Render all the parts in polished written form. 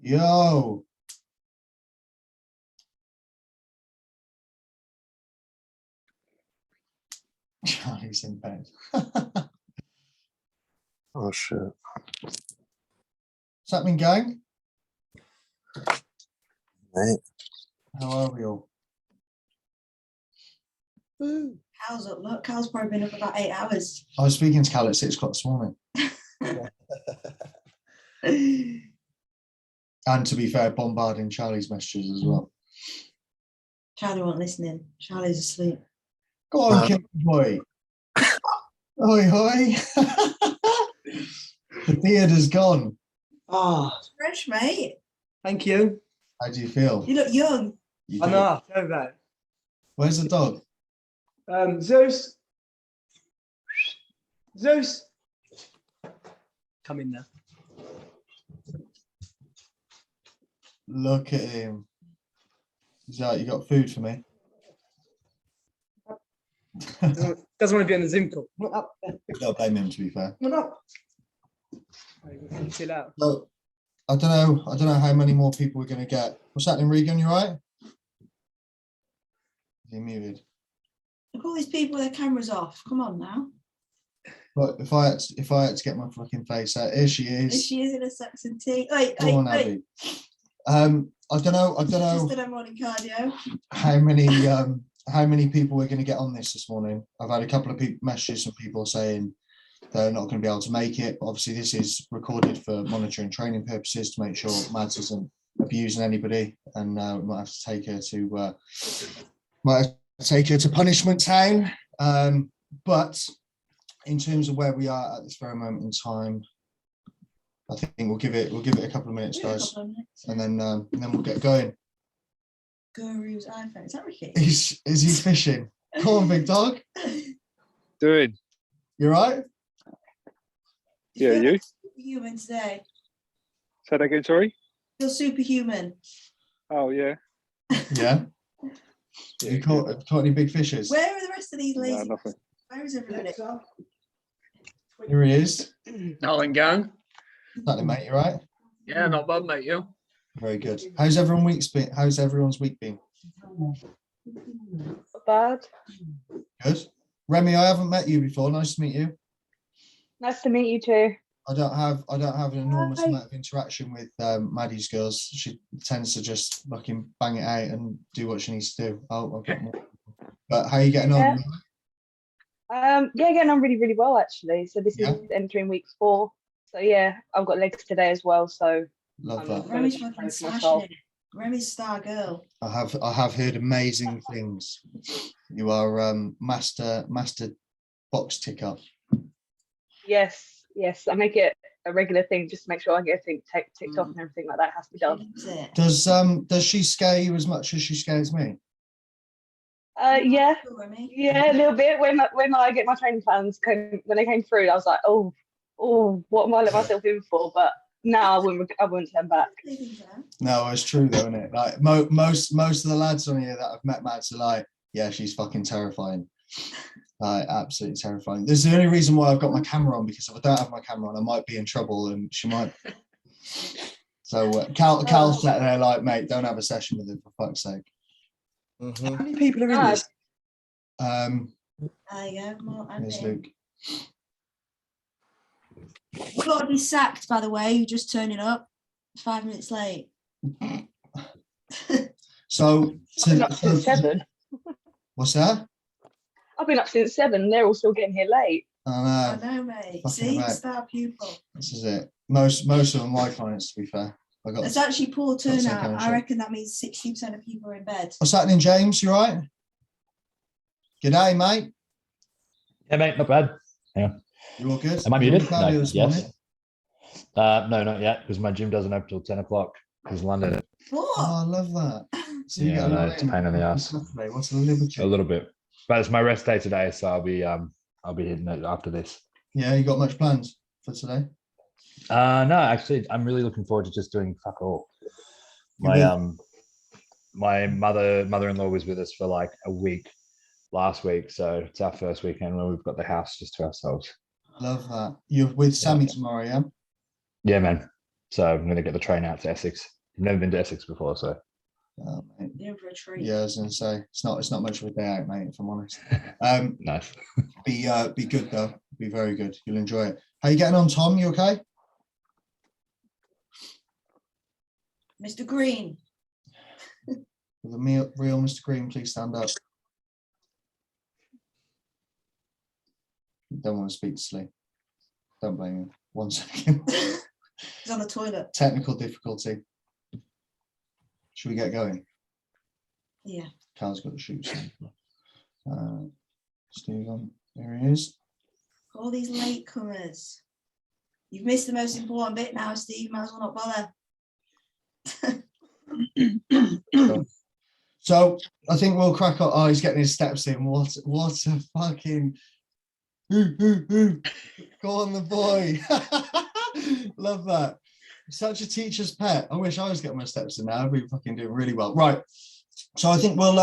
Yo. Charlie's in bed. Oh shit. What's happening, gang? Mate. How are we all? Cal's up, look. Cal's probably been up about 8 hours. I was speaking to Cal at 6 o'clock this morning. And to be fair, bombarding Charlie's messages as well. Charlie wasn't listening. Charlie's asleep. Go on, kid boy. Oi, oi. The beard is gone. Oh, Fresh, mate. thank you. How do you feel? You look young. You I do. know, tell me about Where's the dog? it. Zeus. Zeus. Come in now. Look at him. Is that you got food for me? Doesn't want to be on the Zoom call. Come on up. Don't blame him, to be fair. Come on up. Chill out. So, I don't know how many more people we're gonna get. What's happening, Regan? You right? You're muted. Look at all these people with their cameras off. Come on now. But if I had to get my fucking face out, here she There is. she is in a Saxon tea. Wait, Go on, Abby. I don't know Just done her morning cardio. how many people we're going to get on this morning. I've had a couple of messages from people saying they're not going to be able to make it. But obviously, this is recorded for monitoring training purposes to make sure Mads isn't abusing anybody, and we might have to take her to punishment town. But in terms of where we are at this very moment in time, I think we'll give it a couple of minutes, guys, and then we'll get going. Guru's iPhone. Is that Ricky? Is he fishing? Come on, big dog. Doing? You right? Yeah, you? Superhuman today. Say that again, sorry? You're superhuman. Oh, yeah. Yeah. You caught any big fishes? Where are the rest of these No, lazy? nothing. Where is everybody? Here he is. Nothing going. Nothing, mate. You right? Yeah, not bad, mate. You? Very good. How's everyone's week been? Not bad. Good. Remy, I haven't met you before. Nice to meet you. Nice to meet you too. I don't have an enormous Hi. amount of interaction with Maddie's girls. She tends to just fucking bang it out and do what she needs to do. I've got more. But how are you getting on? Yeah, getting on really, really well actually. So this Yeah. is entering week 4. So yeah, I've got legs today as well. So Love that. Remy's Pray fucking for myself. smashing it. Remy's star girl. I have heard amazing things. You are master box ticker. yes, I make it a regular thing just to make sure I get everything ticked off and everything like that has to be done. She loves it. Does she scare you as much as she scares me? Yeah, Cool, Remy. yeah, a little bit. When I get my training plans when they came through, I was like, oh, what am I let myself in for? But now I wouldn't turn back. No, it's true though, isn't it? Like most of the lads on here that I've met, Mads, are like, yeah, she's fucking terrifying. Absolutely terrifying. This is the only reason why I've got my camera on, because if I don't have my camera on, I might be in trouble, and she might. So Cal's sat there like, mate, don't have a session with her for fuck's sake. How many people are in this? There you go. More There's Andy. Luke. You've got to be sacked, by the way. You're just turning up 5 minutes late. So I've been up since 7. What's that? I've been up since 7. They're all still getting here late. I I know. know, mate. Fucking See, right. star pupil. This is it. Most of them my clients, to be fair. I got. It's actually poor Got the same turnout. kind of I shit. reckon that means 60% of people are in bed. What's happening, James? You right? G'day, mate. Yeah, mate, not bad. Hang on. You all good? Am I You muted? on No, cardio this yes. morning? No, not yet, because my gym doesn't open till 10 o'clock. Because London. What? Oh, I love that. So you Yeah, get a no, lot it's a pain in the ass. Saturday. What's a liberty? A little bit. But it's my rest day today, so I'll be hitting it after this. Yeah, you got much plans for today? No, actually, I'm really looking forward to just doing fuck all. You My will? my mother-in-law was with us for like a week last week, so it's our first weekend where we've got the house just to ourselves. Love that. You're with Sammy tomorrow, yeah? Yeah, man. So I'm gonna get the train out to Essex. I've never been to Essex before, so Oh, mate. You're in for a treat. Yeah, I was gonna say it's not much of a day out, mate, if I'm honest. nice. Be good though. Be very good. You'll enjoy it. How you getting on, Tom? You okay? Mr. Green. The real Mr. Green, please stand up. Don't want to speak to sleep. Don't blame him. 1 second. He's on the toilet. Technical difficulty. Should we get going? Yeah. Carl's got to shoot some. Stephen, there he is. All these latecomers. You've missed the most important bit now, Steve. Might as well not bother. So I think we'll crack on. Oh, he's getting his steps in. What a fucking go on the boy. Love that. Such a teacher's pet. I wish I was getting my steps in now. I'd be fucking doing really well. Right. So I think we'll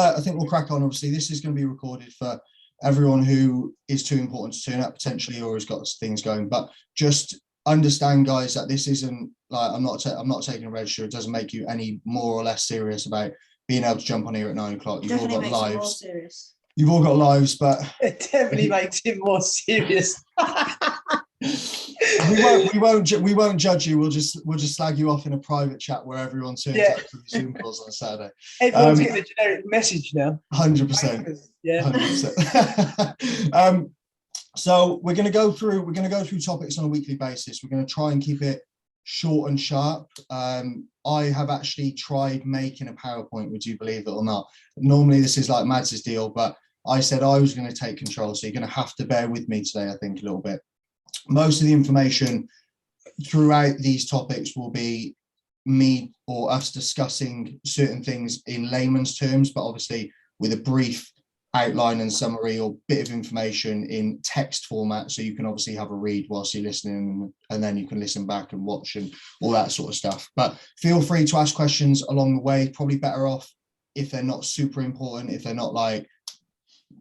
crack on. Obviously, this is going to be recorded for everyone who is too important to turn up potentially or has got things going. But just understand, guys, that this isn't like I'm not taking a register. It doesn't make you any more or less serious about being able to jump on here at 9 o'clock. You've Definitely all got makes it more lives. serious. You've all got lives, but It definitely makes it more serious. we won't judge you. We'll just slag you off in a private chat where everyone turns Yeah. up for the Zoom calls on Saturday. Everyone's getting a generic message now. 100%. Yeah. 100%. So we're going to go through topics on a weekly basis. We're going to try and keep it short and sharp. I have actually tried making a PowerPoint, would you believe it or not? Normally this is like Mads's deal, but I said I was going to take control, so you're going to have to bear with me today, I think, a little bit. Most of the information throughout these topics will be me or us discussing certain things in layman's terms, but obviously with a brief outline and summary or bit of information in text format, so you can obviously have a read whilst you're listening, and then you can listen back and watch and all that sort of stuff. But feel free to ask questions along the way. Probably better off if they're not super important, if they're not like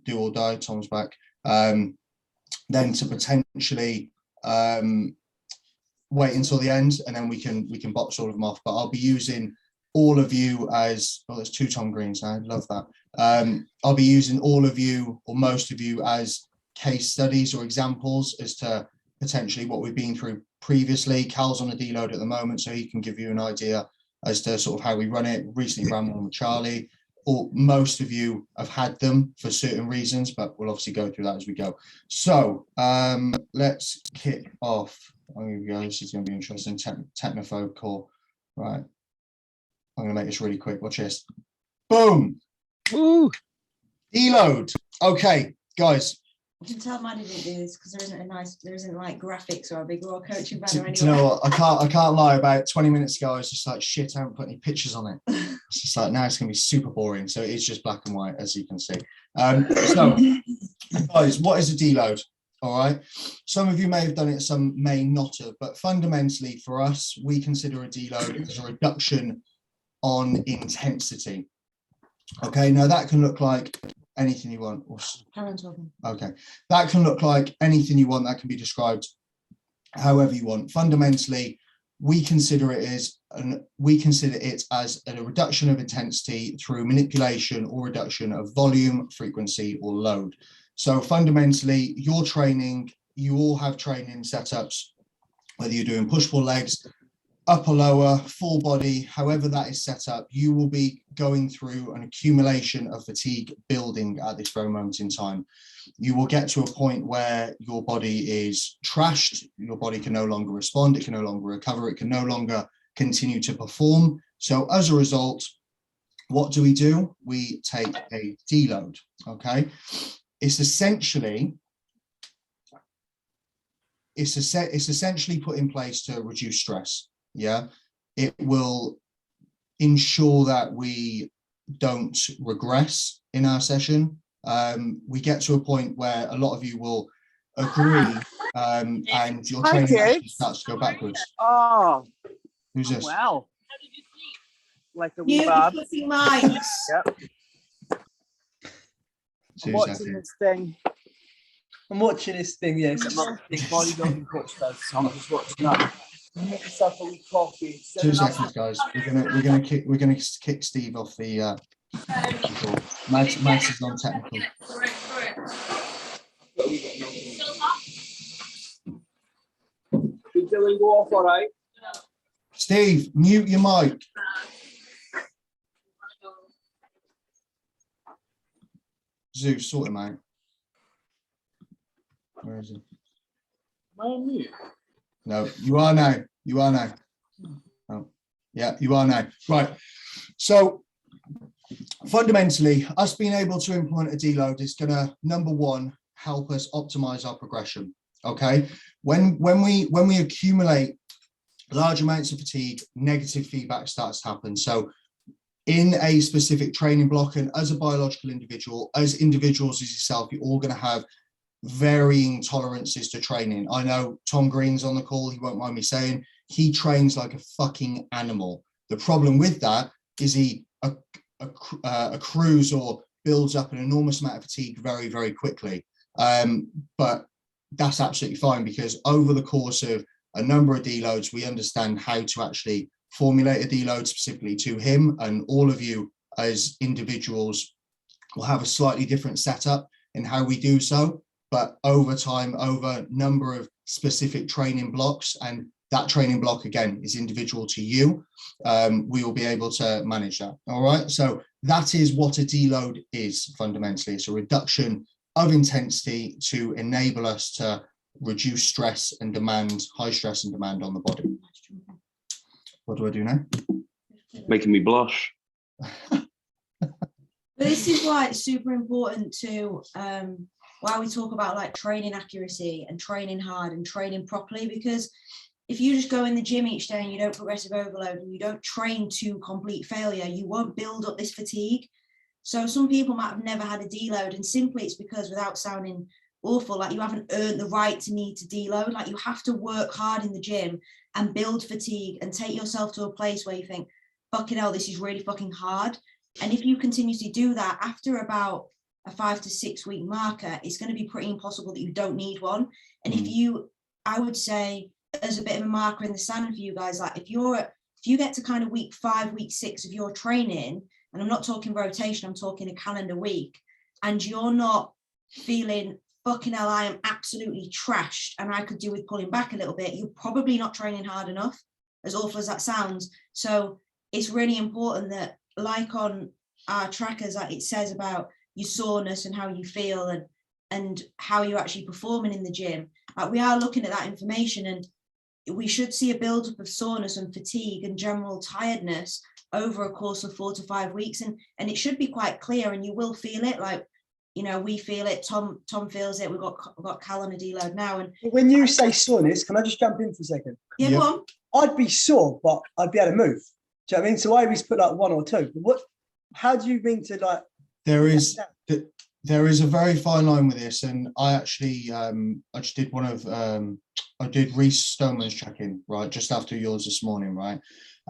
do or die, Tom's back, then to potentially wait until the end, and then we can box all of them off. But I'll be using all of you as, oh, there's 2 Tom Greens now, I love that. I'll be using all of you or most of you as case studies or examples as to potentially what we've been through previously. Cal's on a deload at the moment, so he can give you an idea as to sort of how we run it. Recently ran one with Charlie, or most of you have had them for certain reasons, but we'll obviously go through that as we go. So let's kick off. Oh, here we go. This is going to be interesting. Technophobe call. Right. I'm going to make this really quick. Watch this. Boom. Woo! Deload. Okay, guys. I can tell Maddie didn't do this because there isn't like graphics or a big raw coaching Do banner you know anyway. what? I can't lie. About 20 minutes ago, I was just like, shit, I haven't put any pictures on it. It's just like, now it's going to be super boring. So it's just black and white, as you can see. So, guys, what is a deload? All right. Some of you may have done it, some may not have. But fundamentally, for us, we consider a deload as a reduction on intensity. Okay. Now, that can look like anything you want. Okay. That can look like anything you want. That can be described however you want. Fundamentally, we consider it as a reduction of intensity through manipulation or reduction of volume, frequency, or load. So fundamentally, your training, you all have training setups, whether you're doing push-pull legs, upper, lower, full body, however that is set up, you will be going through an accumulation of fatigue building at this very moment in time. You will get to a point where your body is trashed, your body can no longer respond, it can no longer recover, it can no longer continue to perform. So as a result, what do? We take a deload, okay? It's essentially put in place to reduce stress. Yeah, it will ensure that we don't regress in our session. We get to a point where a lot of you will agree, and your Hi, training actually kids. starts to go backwards. Oh, Who's this? wow. Like a wee Mute Bob. your fucking mics. Yep. I'm 2 watching seconds. this thing. I'm watching this thing, yes. that my big bodybuilding coach does, so I'm just watching that. Make yourself a wee coffee. 2 seconds, guys. We're gonna kick Steve off the call. Max is on technical. Did Dylan go off all right? Steve, mute your mic. Zeus, sort him out. Where is he? Am I on mute? No, you are now. You are now. Oh, yeah, you are now. Right. So fundamentally, us being able to implement a deload is going to, number one, help us optimize our progression. Okay. When we accumulate large amounts of fatigue, negative feedback starts to happen. So in a specific training block, and as a biological individual, as individuals as yourself, you're all going to have varying tolerances to training. I know Tom Green's on the call, he won't mind me saying, he trains like a fucking animal. The problem with that is he accrues or builds up an enormous amount of fatigue very, very quickly. But that's absolutely fine, because over the course of a number of deloads, we understand how to actually formulate a deload specifically to him, and all of you as individuals will have a slightly different setup in how we do so. But over time, over a number of specific training blocks, and that training block again is individual to you, we will be able to manage that. All right. So that is what a deload is fundamentally. It's a reduction of intensity to enable us to reduce stress and demand, high stress and demand on the body. What do I do now? Making me blush. But this is why it's super important to why we talk about like training accuracy and training hard and training properly, because if you just go in the gym each day and you don't progressive overload and you don't train to complete failure, you won't build up this fatigue. So some people might have never had a deload, and simply it's because, without sounding awful, like you haven't earned the right to need to deload. Like you have to work hard in the gym and build fatigue and take yourself to a place where you think, fucking hell, this is really fucking hard. And if you continuously do that, after about a 5 to 6 week marker, it's going to be pretty impossible that you don't need one. And if you, I would say, as a bit of a marker in the sand for you guys, like if you get to kind of week 5, week 6 of your training, and I'm not talking rotation, I'm talking a calendar week, and you're not feeling, fucking hell, I am absolutely trashed and I could do with pulling back a little bit, you're probably not training hard enough, as awful as that sounds. So it's really important that, like on our trackers, like it says about your soreness and how you feel and how you're actually performing in the gym, like we are looking at that information, and we should see a buildup of soreness and fatigue and general tiredness over a course of 4 to 5 weeks, and it should be quite clear, and you will feel it. Like, you know, we feel it, Tom feels it, we've got Cal on a deload now. And when you say soreness, can I just jump in for a second? yeah, go on. I'd be sore, but I'd be able to move. Do you know what I mean? So I always put like 1 or 2. But how do you mean to like? There is a very fine line with this, and I actually I just did one of I did Reece Stoneman's check-in right just after yours this morning, right?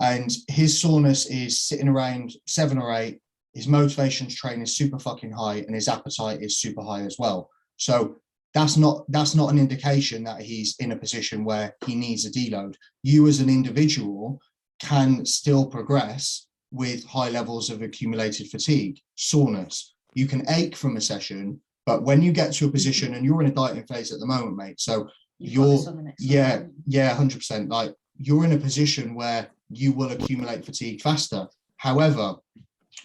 And his soreness is sitting around 7 or 8. His motivation to train is super fucking high, and his appetite is super high as well. So that's not an indication that he's in a position where he needs a deload. You as an individual can still progress with high levels of accumulated fatigue, soreness. You can ache from a session, but when you get to a position, and you're in a dieting phase at the moment, mate, so you're 100%, like you're in a position where you will accumulate fatigue faster. However,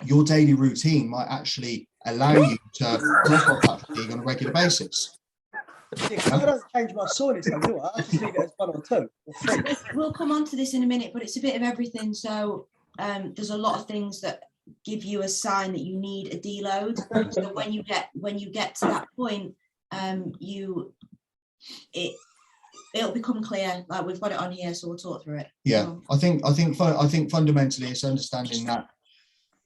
your daily routine might actually allow you to knock off that fatigue on a regular basis. I don't change my soreness, do I? I just leave it as 1 or 2 or 3. We'll come on to this in a minute, but it's a bit of everything. So there's a lot of things that give you a sign that you need a deload. So when you get to that point, it'll become clear. Like we've got it on here, so we'll talk through it. Yeah, I think fundamentally it's understanding that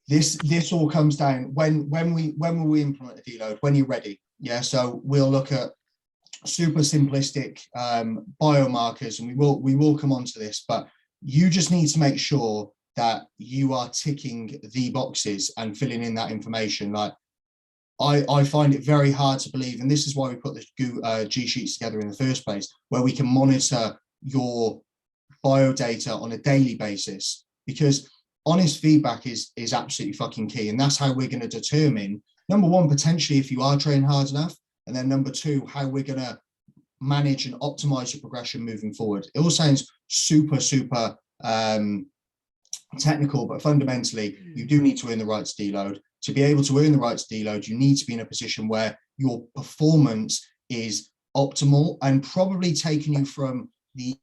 this all comes down when will we implement a deload? When you're ready. Yeah, so we'll look at super simplistic biomarkers, and we will come on to this, but you just need to make sure that you are ticking the boxes and filling in that information. Like I find it very hard to believe, and this is why we put the G sheets together in the first place, where we can monitor your bio data on a daily basis, because honest feedback is absolutely fucking key. And that's how we're going to determine, number one, potentially if you are training hard enough, and then number two, how we're going to manage and optimize your progression moving forward. It all sounds super technical, but fundamentally you do need to earn the right to deload. To be able to earn the right to deload, you need to be in a position where your performance is optimal and probably taking you from the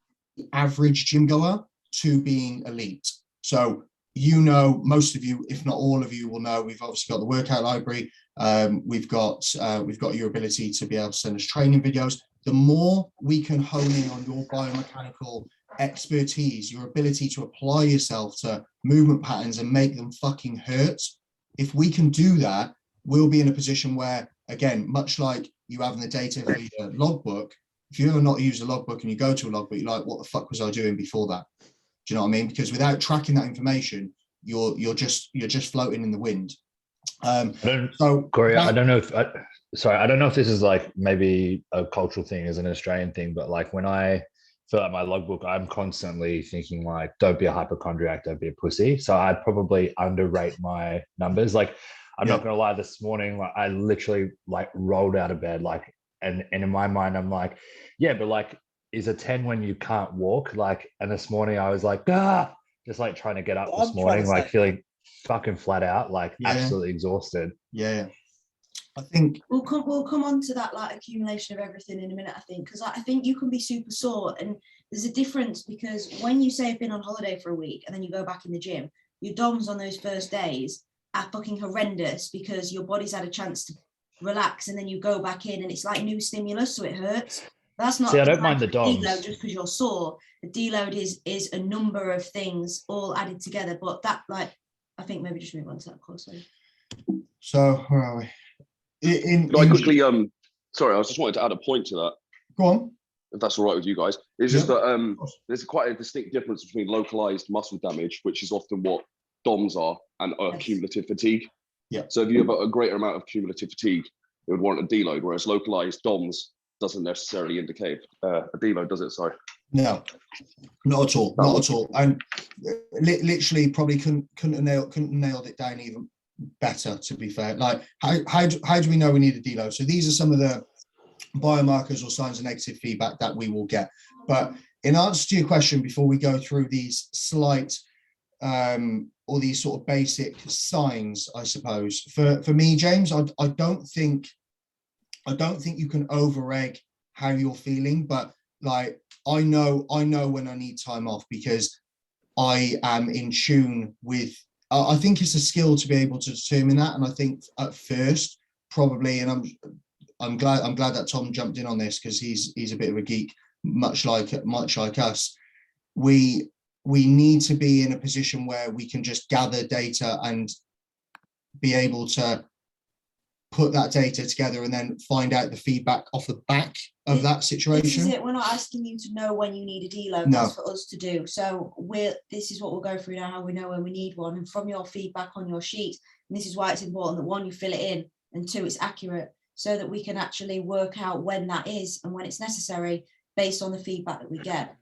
average gym goer to being elite. So, you know, most of you, if not all of you, will know we've obviously got the workout library. We've got your ability to be able to send us training videos. The more we can hone in on your biomechanical expertise, your ability to apply yourself to movement patterns and make them fucking hurt, if we can do that, we'll be in a position where, again, much like you have in the data for your logbook, if you ever not use a logbook and you go to a logbook, you're like, what the fuck was I doing before that? Do you know what I mean? Because without tracking that information, you're just floating in the wind. Corey, I don't know if I don't know if this is like maybe a cultural thing as an Australian thing, but like when I fill out my logbook, I'm constantly thinking like, don't be a hypochondriac, don't be a pussy. So I'd probably underrate my numbers. Like, I'm not gonna lie, this morning, like I literally like rolled out of bed, like, and in my mind, I'm like, yeah, but like, is a 10 when you can't walk? Like, and this morning I was like, just like trying to get up this morning, like feeling fucking flat out, like absolutely exhausted. Yeah. I think we'll come on to that, like accumulation of everything in a minute, I think, because I think you can be super sore, and there's a difference, because when you say you've been on holiday for a week and then you go back in the gym, your DOMs on those first days are fucking horrendous because your body's had a chance to relax, and then you go back in and it's like new stimulus, so it hurts. That's not. See, I don't mind the DOMs. Deload just because you're sore. The deload is a number of things all added together, but that, like, I think maybe just move on to that closely. So where are we? I quickly, sorry, I just wanted to add a point to that. Go on. If that's all right with you guys. It's just that there's quite a distinct difference between localized muscle damage, which is often what DOMs are, and cumulative fatigue. Yeah. So if you have a greater amount of cumulative fatigue, it would warrant a deload, whereas localized DOMs doesn't necessarily indicate a deload, does it? Sorry. No, not at all. Not at all. And literally probably couldn't have nailed it down even better, to be fair. Like, how do we know we need a deload? So these are some of the biomarkers or signs of negative feedback that we will get. But in answer to your question, before we go through these slight or these sort of basic signs, I suppose, for me, James, I don't think you can over-egg how you're feeling, but like I know when I need time off, because I am in tune with. I think it's a skill to be able to determine that, and I think at first probably, and I'm glad that Tom jumped in on this, because he's a bit of a geek, much like us. We need to be in a position where we can just gather data and be able to put that data together and then find out the feedback off the back of that situation. This is it. We're not asking you to know when you need a deload. No. That's for us to do. So this is what we'll go through now, how we know when we need one, and from your feedback on your sheet. And this is why it's important that, one, you fill it in, and two, it's accurate, so that we can actually work out when that is and when it's necessary based on the feedback that we get.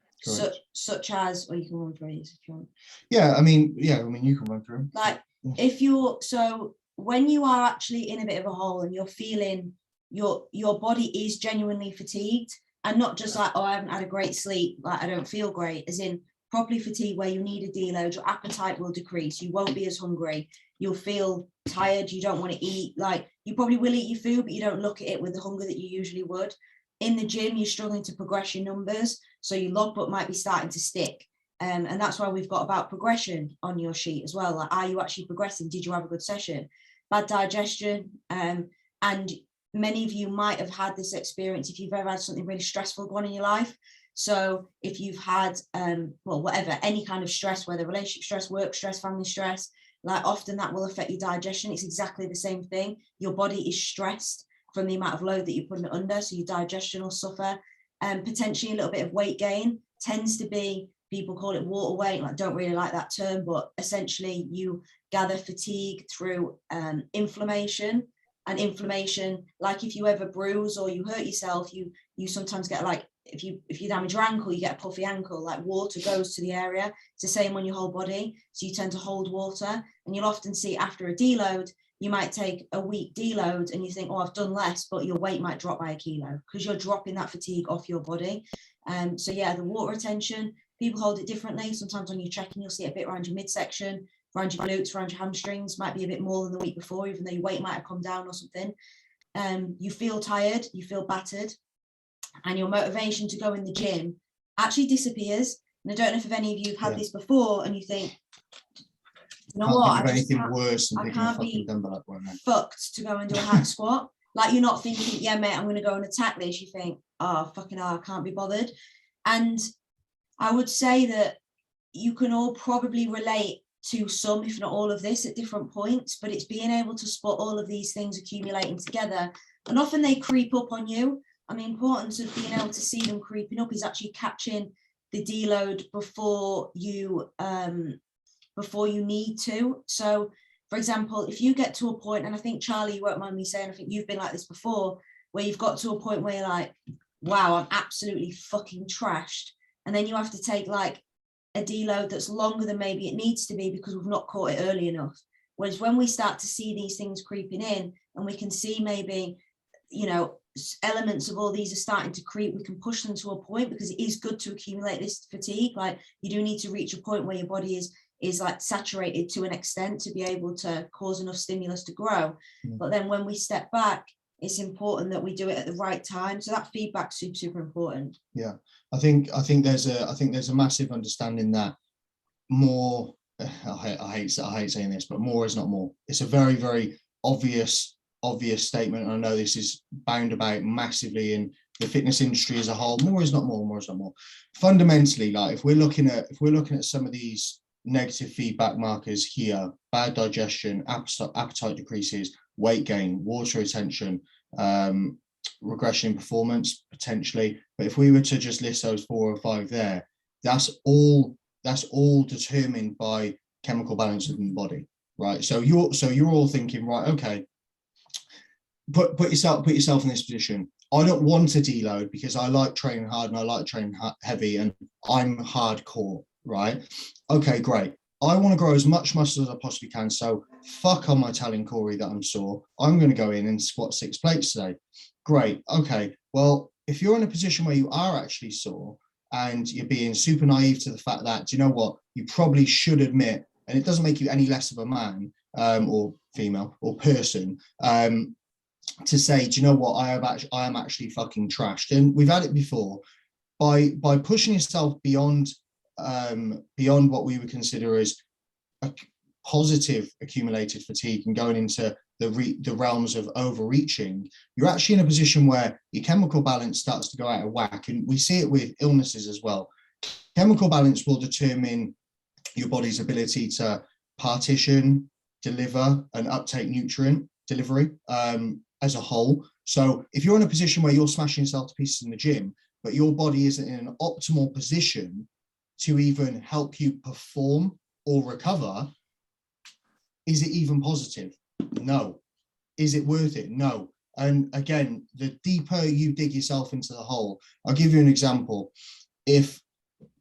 Such as, or you can run through these if you want. Yeah, I mean, you can run through. Like, if you're, so when you are actually in a bit of a hole and you're feeling your body is genuinely fatigued, and not just like, oh, I haven't had a great sleep, like I don't feel great, as in properly fatigued where you need a deload, your appetite will decrease, you won't be as hungry, you'll feel tired, you don't want to eat, like you probably will eat your food, but you don't look at it with the hunger that you usually would. In the gym, you're struggling to progress your numbers, so your logbook might be starting to stick. And that's why we've got about progression on your sheet as well. Like, are you actually progressing? Did you have a good session? Bad digestion. And many of you might have had this experience if you've ever had something really stressful going on in your life. So if you've had, whatever, any kind of stress, whether relationship stress, work stress, family stress, like often that will affect your digestion. It's exactly the same thing. Your body is stressed. from the amount of load that you're putting it under. So your digestion will suffer, and potentially a little bit of weight gain tends to be, people call it water weight, like don't really like that term, but essentially you gather fatigue through inflammation. And inflammation, like if you ever bruise or you hurt yourself, you sometimes get, like if you damage your ankle, you get a puffy ankle, like water goes to the area. It's the same on your whole body, so you tend to hold water. And you'll often see after a deload, you might take a week deload and you think, oh, I've done less, but your weight might drop by a kilo because you're dropping that fatigue off your body. So yeah, the water retention, people hold it differently. Sometimes when you're checking, you'll see it a bit around your midsection, around your glutes, around your hamstrings, might be a bit more than the week before, even though your weight might have come down or something. You feel tired, you feel battered, and your motivation to go in the gym actually disappears. And I don't know if any of you have had this before and you think, you know what, think of anything worse than I picking a can't fucking be dumbbell up right now. fucked to go and do a hack squat. Like, you're not thinking, yeah, mate, I'm going to go and attack this. You think, oh, fucking hell, I can't be bothered. And I would say that you can all probably relate to some, if not all of this at different points, but it's being able to spot all of these things accumulating together. And often they creep up on you. And the importance of being able to see them creeping up is actually catching the deload before you need to. So, for example, if you get to a point, and I think, Charlie, you won't mind me saying, I think you've been like this before, where you've got to a point where you're like, wow, I'm absolutely fucking trashed. And then you have to take like a deload that's longer than maybe it needs to be because we've not caught it early enough. Whereas when we start to see these things creeping in and we can see maybe, you know, elements of all these are starting to creep, we can push them to a point, because it is good to accumulate this fatigue. Like, you do need to reach a point where your body is like saturated to an extent to be able to cause enough stimulus to grow. But then when we step back, it's important that we do it at the right time. So that feedback's super, super important. Yeah, I think there's a massive understanding that more. I hate saying this, but more is not more. It's a very, very obvious statement, and I know this is bound about massively in the fitness industry as a whole. More is not more. More is not more. Fundamentally, like if we're looking at some of these negative feedback markers here: bad digestion, appetite decreases, weight gain, water retention, regression in performance potentially. But if we were to just list those 4 or 5 there, that's all determined by chemical balance within the body, right? So you're all thinking, right, okay, put yourself in this position. I don't want to deload because I like training hard and I like training heavy and I'm hardcore, right? Okay, great. I want to grow as much muscle as I possibly can. So fuck on my telling Corey that I'm sore. I'm going to go in and squat 6 plates today. Great. Okay. Well, if you're in a position where you are actually sore and you're being super naive to the fact that, do you know what, you probably should admit, and it doesn't make you any less of a man or female or person, to say, do you know what, I am actually fucking trashed. And we've had it before. By pushing yourself beyond what we would consider as a positive accumulated fatigue and going into the realms of overreaching, you're actually in a position where your chemical balance starts to go out of whack. And we see it with illnesses as well. Chemical balance will determine your body's ability to partition, deliver, and uptake nutrient delivery as a whole. So if you're in a position where you're smashing yourself to pieces in the gym, but your body isn't in an optimal position to even help you perform or recover, is it even positive? No. Is it worth it? No. And again, the deeper you dig yourself into the hole, I'll give you an example. If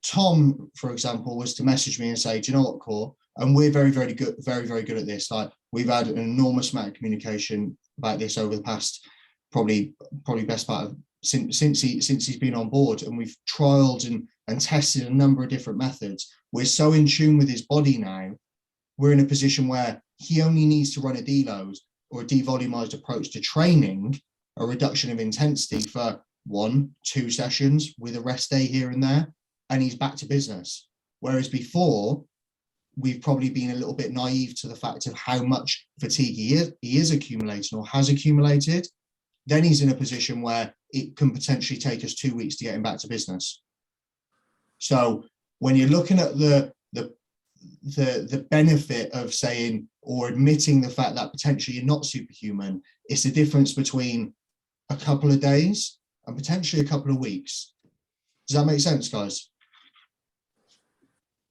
Tom, for example, was to message me and say, do you know what, Core? And we're very, very good at this. Like, we've had an enormous amount of communication about this over the past probably best part of since he's been on board, and we've trialed and tested a number of different methods. We're so in tune with his body now, we're in a position where he only needs to run a deload or a devolumized approach to training, a reduction of intensity for 1-2 sessions with a rest day here and there, and he's back to business. Whereas before, we've probably been a little bit naive to the fact of how much fatigue he is accumulating or has accumulated. Then he's in a position where it can potentially take us 2 weeks to get him back to business. So when you're looking at the benefit of saying or admitting the fact that potentially you're not superhuman, it's the difference between a couple of days and potentially a couple of weeks. Does that make sense, guys?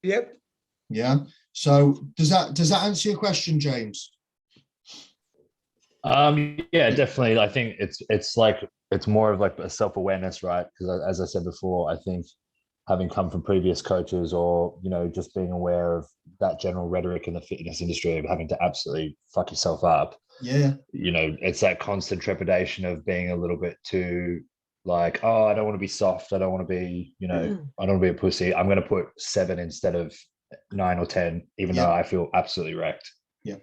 Yep. Yeah. So does that answer your question, James? Yeah, definitely. I think it's like it's more of like a self-awareness, right? Because as I said before, I think having come from previous coaches or, you know, just being aware of that general rhetoric in the fitness industry of having to absolutely fuck yourself up. Yeah. You know, it's that constant trepidation of being a little bit too like, oh, I don't want to be soft. I don't want to be, you know, I don't want to be a pussy. I'm going to put 7 instead of 9 or 10, even though I feel absolutely wrecked. Yeah.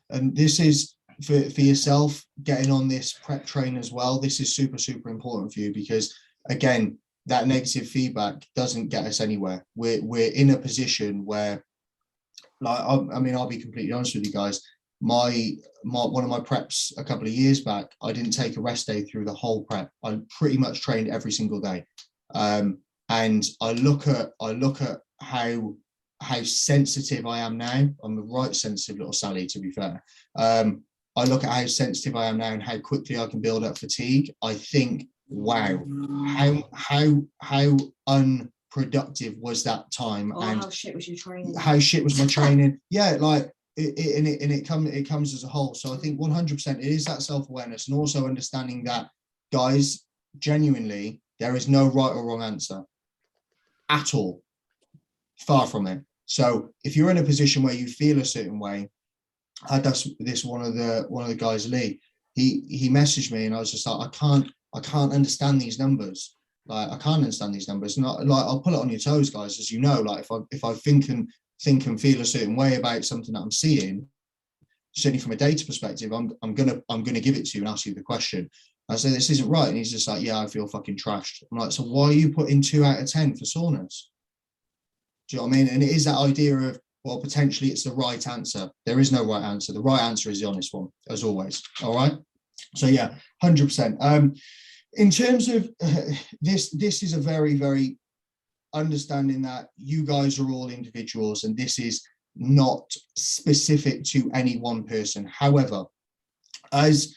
And this is for yourself getting on this prep train as well. This is super, super important for you because, again, that negative feedback doesn't get us anywhere. We're in a position where, like, I mean, I'll be completely honest with you guys. My one of my preps a couple of years back, I didn't take a rest day through the whole prep. I pretty much trained every single day. And I look at how sensitive I am now. I'm the right sensitive little Sally, to be fair. I look at how sensitive I am now and how quickly I can build up fatigue. I think, wow, how unproductive was that time? Or and how shit was your training? How shit was my training? Yeah, like it comes as a whole. So I think 100% it is that self-awareness and also understanding that, guys, genuinely, there is no right or wrong answer at all. Far from it. So if you're in a position where you feel a certain way, I had this one of the guys, Lee, he messaged me and I was just like, I can't understand these numbers. Like, I can't understand these numbers. Not like, I'll pull it on your toes, guys, as you know. Like, if I think and feel a certain way about something that I'm seeing, certainly from a data perspective, I'm gonna give it to you and ask you the question. I say, this isn't right, and he's just like, yeah, I feel fucking trashed. I'm like, so why are you putting 2 out of 10 for soreness? Do you know what I mean? And it is that idea of, well, potentially it's the right answer. There is no right answer. The right answer is the honest one, as always. All right. So yeah, 100%. In terms of this is a very, very understanding that you guys are all individuals and this is not specific to any one person. However, as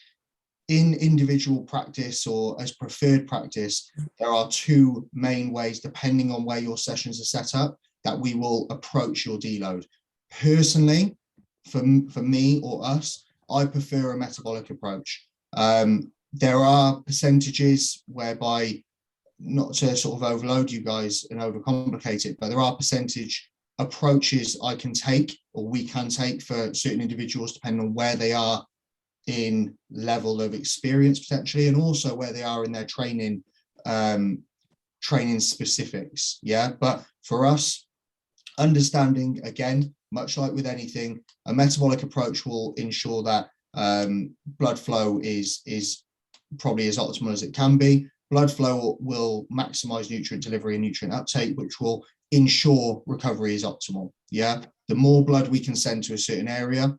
in individual practice or as preferred practice, there are 2 main ways, depending on where your sessions are set up, that we will approach your deload. Personally, for me or us, I prefer a metabolic approach. There are percentages whereby, not to sort of overload you guys and overcomplicate it, but there are percentage approaches I can take or we can take for certain individuals, depending on where they are in level of experience potentially, and also where they are in their training specifics. Yeah, but for us, understanding, again, much like with anything, a metabolic approach will ensure that blood flow is probably as optimal as it can be. Blood flow will maximize nutrient delivery and nutrient uptake, which will ensure recovery is optimal. Yeah, the more blood we can send to a certain area,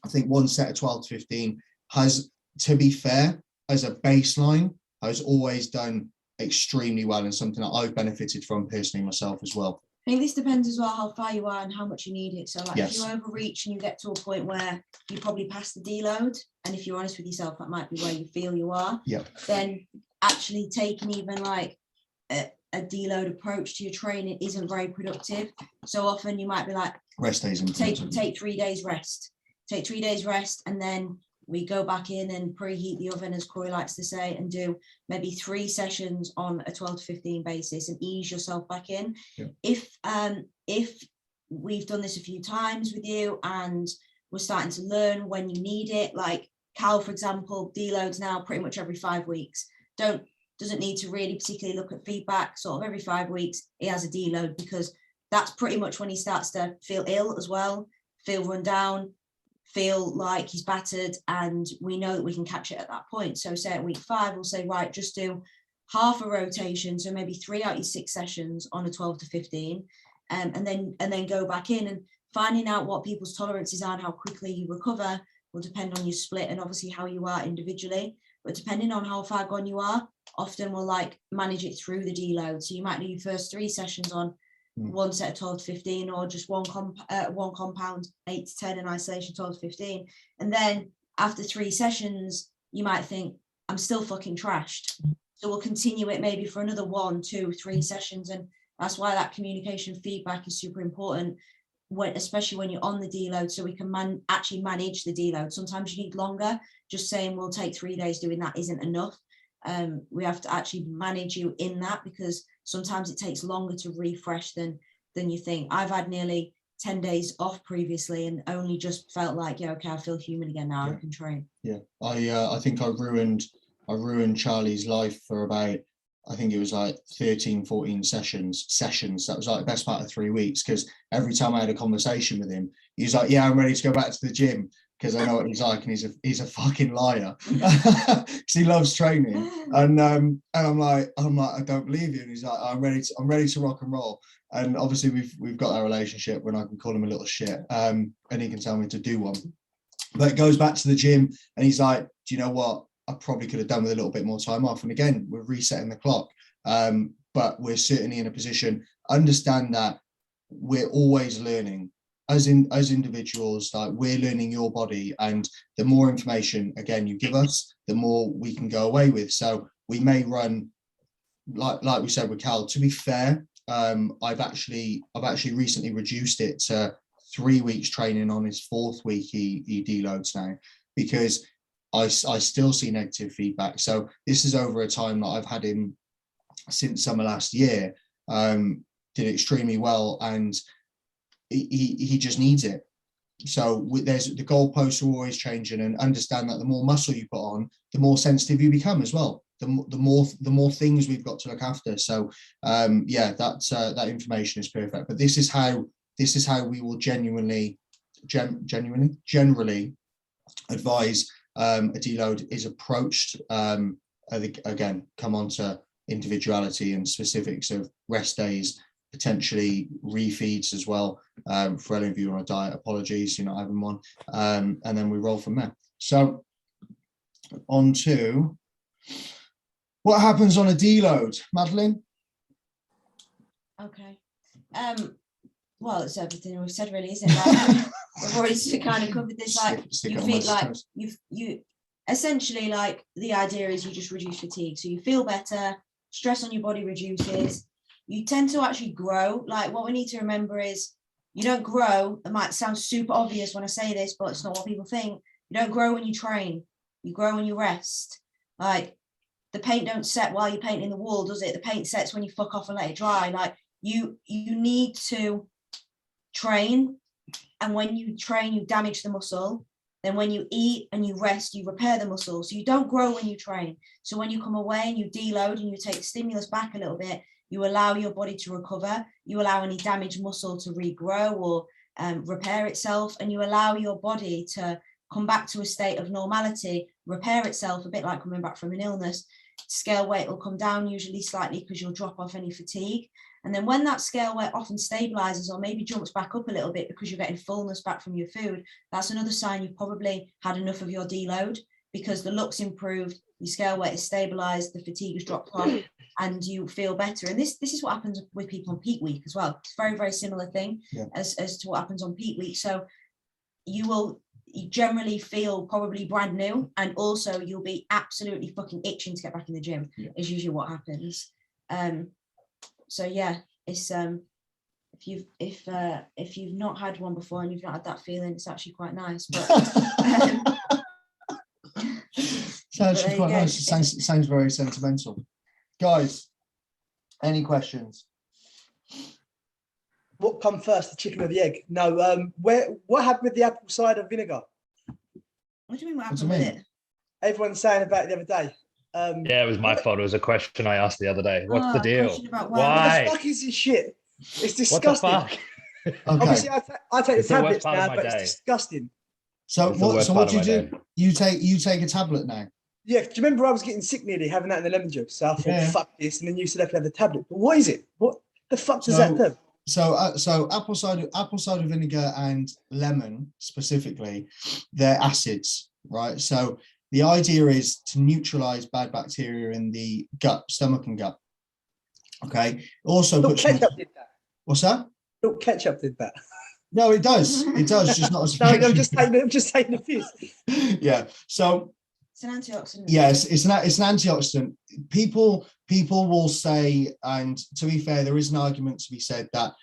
I think one set of 12 to 15 has, to be fair, as a baseline, has always done extremely well and something that I've benefited from personally myself as well. I think this depends as well how far you are and how much you need it. So like Yes. if you overreach and you get to a point where you probably pass the deload, and if you're honest with yourself, that might be where you feel you are, then actually taking even like a deload approach to your training isn't very productive. So often you might be like, Rest days and take 3 days rest. Take 3 days rest, and then we go back in and preheat the oven, as Corey likes to say, and do maybe 3 sessions on a 12 to 15 basis and ease yourself back in. Yeah. If we've done this a few times with you and we're starting to learn when you need it, like Cal, for example, deloads now pretty much every 5 weeks. Doesn't need to really particularly look at feedback. Sort of every 5 weeks, he has a deload, because that's pretty much when he starts to feel ill as well, feel run down, feel like he's battered, and we know that we can catch it at that point. So say at week 5, we'll say, right, just do half a rotation, so maybe 3 out of your 6 sessions on a 12 to 15, and then go back in, and finding out what people's tolerances are and how quickly you recover will depend on your split and obviously how you are individually. But depending on how far gone you are, often we'll like manage it through the deload. So you might do your first 3 sessions on one set of 12 to 15, or just one compound 8 to 10 in isolation, 12 to 15. And then after 3 sessions, you might think, I'm still fucking trashed. So we'll continue it maybe for another 1, 2, 3 sessions. And that's why that communication feedback is super important, especially when you're on the deload, so we can actually manage the deload. Sometimes you need longer. Just saying we'll take 3 days doing that isn't enough. We have to actually manage you in that, because sometimes it takes longer to refresh than you think. I've had nearly 10 days off previously and only just felt like, yeah, okay, I feel human again now. I can train. Yeah, I think I ruined Charlie's life for about, I think it was like 13, 14 sessions. That was like the best part of 3 weeks, because every time I had a conversation with him, he was like, yeah, I'm ready to go back to the gym, because I know what he's like, and he's a fucking liar, because he loves training. And I'm like, I don't believe you. And he's like, I'm ready to rock and roll. And obviously we've got that relationship when I can call him a little shit, and he can tell me to do one. But it goes back to the gym, and he's like, do you know what? I probably could have done with a little bit more time off. And again, we're resetting the clock. But we're certainly in a position, understand that we're always learning as individuals, like we're learning your body, and the more information, again, you give us, the more we can go away with. So we may run, like we said with Cal, to be fair, I've actually recently reduced it to 3 weeks training. On his 4th week, he deloads now, because I still see negative feedback. So this is over a time that I've had him since summer last year. Did extremely well, and he just needs it. So there's the goalposts are always changing, and understand that the more muscle you put on, the more sensitive you become as well. The more things we've got to look after. So yeah, that information is perfect. But this is how we will generally advise a deload is approached. Again, come on to individuality and specifics of rest days, potentially refeeds as well. For any of you on a diet, apologies, you're not having one. And then we roll from there. So on to what happens on a deload, Madeline? Okay. Well, it's everything we've said, really, isn't it? Like, we've already kind of covered this. Like, you feel like you essentially, like, the idea is you just reduce fatigue, so you feel better, stress on your body reduces, you tend to actually grow. Like, what we need to remember is you don't grow. It might sound super obvious when I say this, but it's not what people think. You don't grow when you train. You grow when you rest. Like, the paint don't set while you're painting the wall, does it? The paint sets when you fuck off and let it dry. Like, you need to train, and when you train, you damage the muscle. Then when you eat and you rest, you repair the muscle. So you don't grow when you train. So when you come away and you deload and you take the stimulus back a little bit, you allow your body to recover. You allow any damaged muscle to regrow or repair itself, and you allow your body to come back to a state of normality, repair itself, a bit like coming back from an illness. Scale weight will come down, usually slightly, because you'll drop off any fatigue. And then when that scale weight often stabilizes or maybe jumps back up a little bit because you're getting fullness back from your food, that's another sign you've probably had enough of your deload, because the look's improved, your scale weight is stabilized, the fatigue has dropped off, and you feel better. And this is what happens with people on peak week as well. It's a very, very similar thing as to what happens on peak week. So you generally feel probably brand new, and also you'll be absolutely fucking itching to get back in the gym, is usually what happens. So yeah, it's if you've not had one before and you've not had that feeling, it's actually quite nice. But it's actually quite nice. It sounds very sentimental. Guys, any questions? What come first, the chicken or the egg? No. What happened with the apple cider vinegar? What do you mean what happened with it? Everyone's saying about it the other day. Yeah, it was my fault. It was a question I asked the other day. What's the deal? Why? What the fuck is this shit? It's disgusting. What the fuck? Okay. Obviously, I take the It's the worst tablets part of now, my but day. it's disgusting. So It's the worst what part do you of my do? day. You take a tablet now. Yeah, do you remember I was getting sick nearly having that in the lemon juice? So I thought, fuck this, and then you said I could have the tablet. But what is it? What the fuck does that do? So apple cider vinegar and lemon specifically, they're acids, right? So the idea is to neutralize bad bacteria in the gut, stomach and gut. Okay. Also, ketchup did that. What's that? Look, ketchup did that. No, it does. It does. Just not as. No, I'm just saying the piss. Yeah. So It's an antioxidant. Yes, it's an antioxidant. People will say, and to be fair, there is an argument to be said that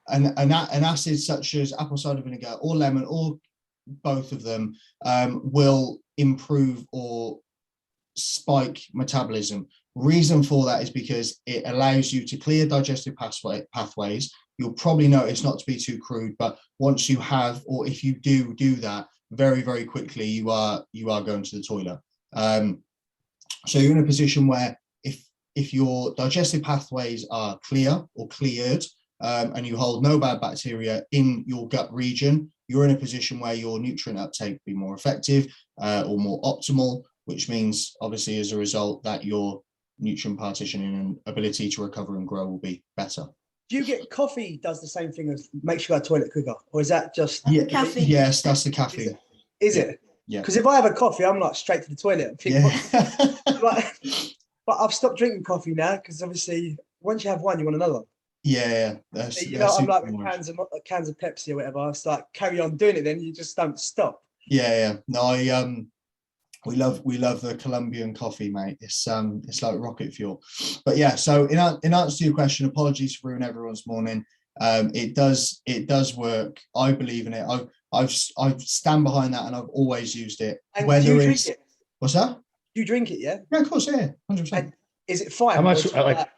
an acid such as apple cider vinegar or lemon or both of them will improve or spike metabolism. Reason for that is because it allows you to clear digestive pathways. You'll probably notice, not to be too crude, but once you have, or if you do that, very, very quickly, you are going to the toilet. So you're in a position where if your digestive pathways are clear or cleared, and you hold no bad bacteria in your gut region, you're in a position where your nutrient uptake will be more effective or more optimal, which means obviously as a result that your nutrient partitioning and ability to recover and grow will be better. Do you get coffee does the same thing as makes you go to the toilet quicker? Or is that just Caffeine. Yes, that's the caffeine. Is it? Yeah. Because if I have a coffee, I'm like straight to the toilet. But I've stopped drinking coffee now because obviously once you have one, you want another. Yeah. I'm like with cans of Pepsi or whatever. It's like carry on doing it, then you just don't stop. Yeah. No, we love the Colombian coffee, mate. It's like rocket fuel. But yeah, so in answer to your question, apologies for ruining everyone's morning. It does work. I believe in it. I've stand behind that, and I've always used it. And Whether do you it's drink it? What's that? You drink it, yeah? Yeah, of course, yeah, 100%. And is it fine? How much, Or is it like-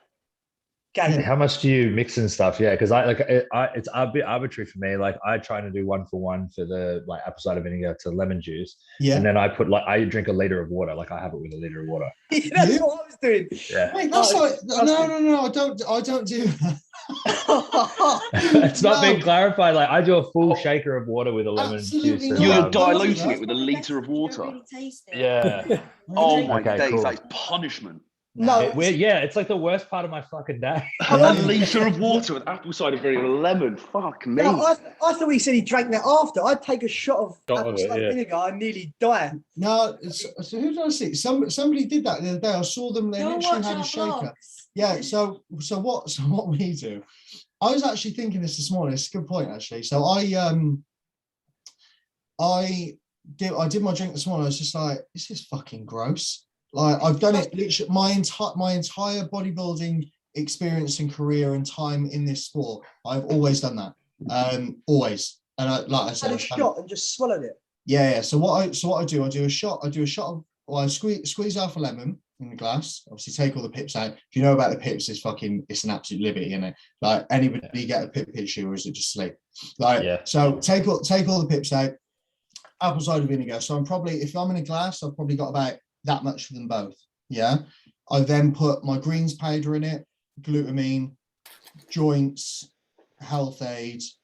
gang? How much do you mix and stuff? Yeah, because it's a bit arbitrary for me. Like I try to do 1-for-1 for the like apple cider vinegar to lemon juice, Yeah. and then I put I drink a liter of water. Like I have it with a liter of water. That's Yeah. what I was doing. Yeah, Wait, that's Oh, like no. I don't do that. it's not No. being clarified. Like I do a full shaker of water with a lemon Absolutely juice. and, not. You're Um, diluting no. it with a litre of water. Really taste it. Yeah. Oh Really? my Okay, days, cool. that is punishment. No, It's like the worst part of my fucking day. A litre of water with apple cider vinegar and lemon. Fuck me. no, I thought he said he drank that after. I'd take a shot of Shot of apple it, cider yeah. vinegar and nearly die. No, so who did I see? Somebody did that the other day. I saw them. They Go literally watch had a our shaker. vlogs. Yeah. So what we do? I was actually thinking this morning. It's a good point actually. So I did my drink this morning. I was just like, this is fucking gross. Like I've done it literally my entire bodybuilding experience and career and time in this sport. I've always done that. Always. And like I said, Had a shot and just swallowed it. Yeah. So what I do a shot of, well, I squeeze half a lemon in the glass. Obviously, take all the pips out. If you know about the pips, it's an absolute liberty, isn't it? Like anybody get a pip issue, or is it just sleep? Like so, take all the pips out. Apple cider vinegar. So if I'm in a glass, I've probably got about that much for them both. Yeah. I then put my greens powder in it, glutamine, joints, health aids,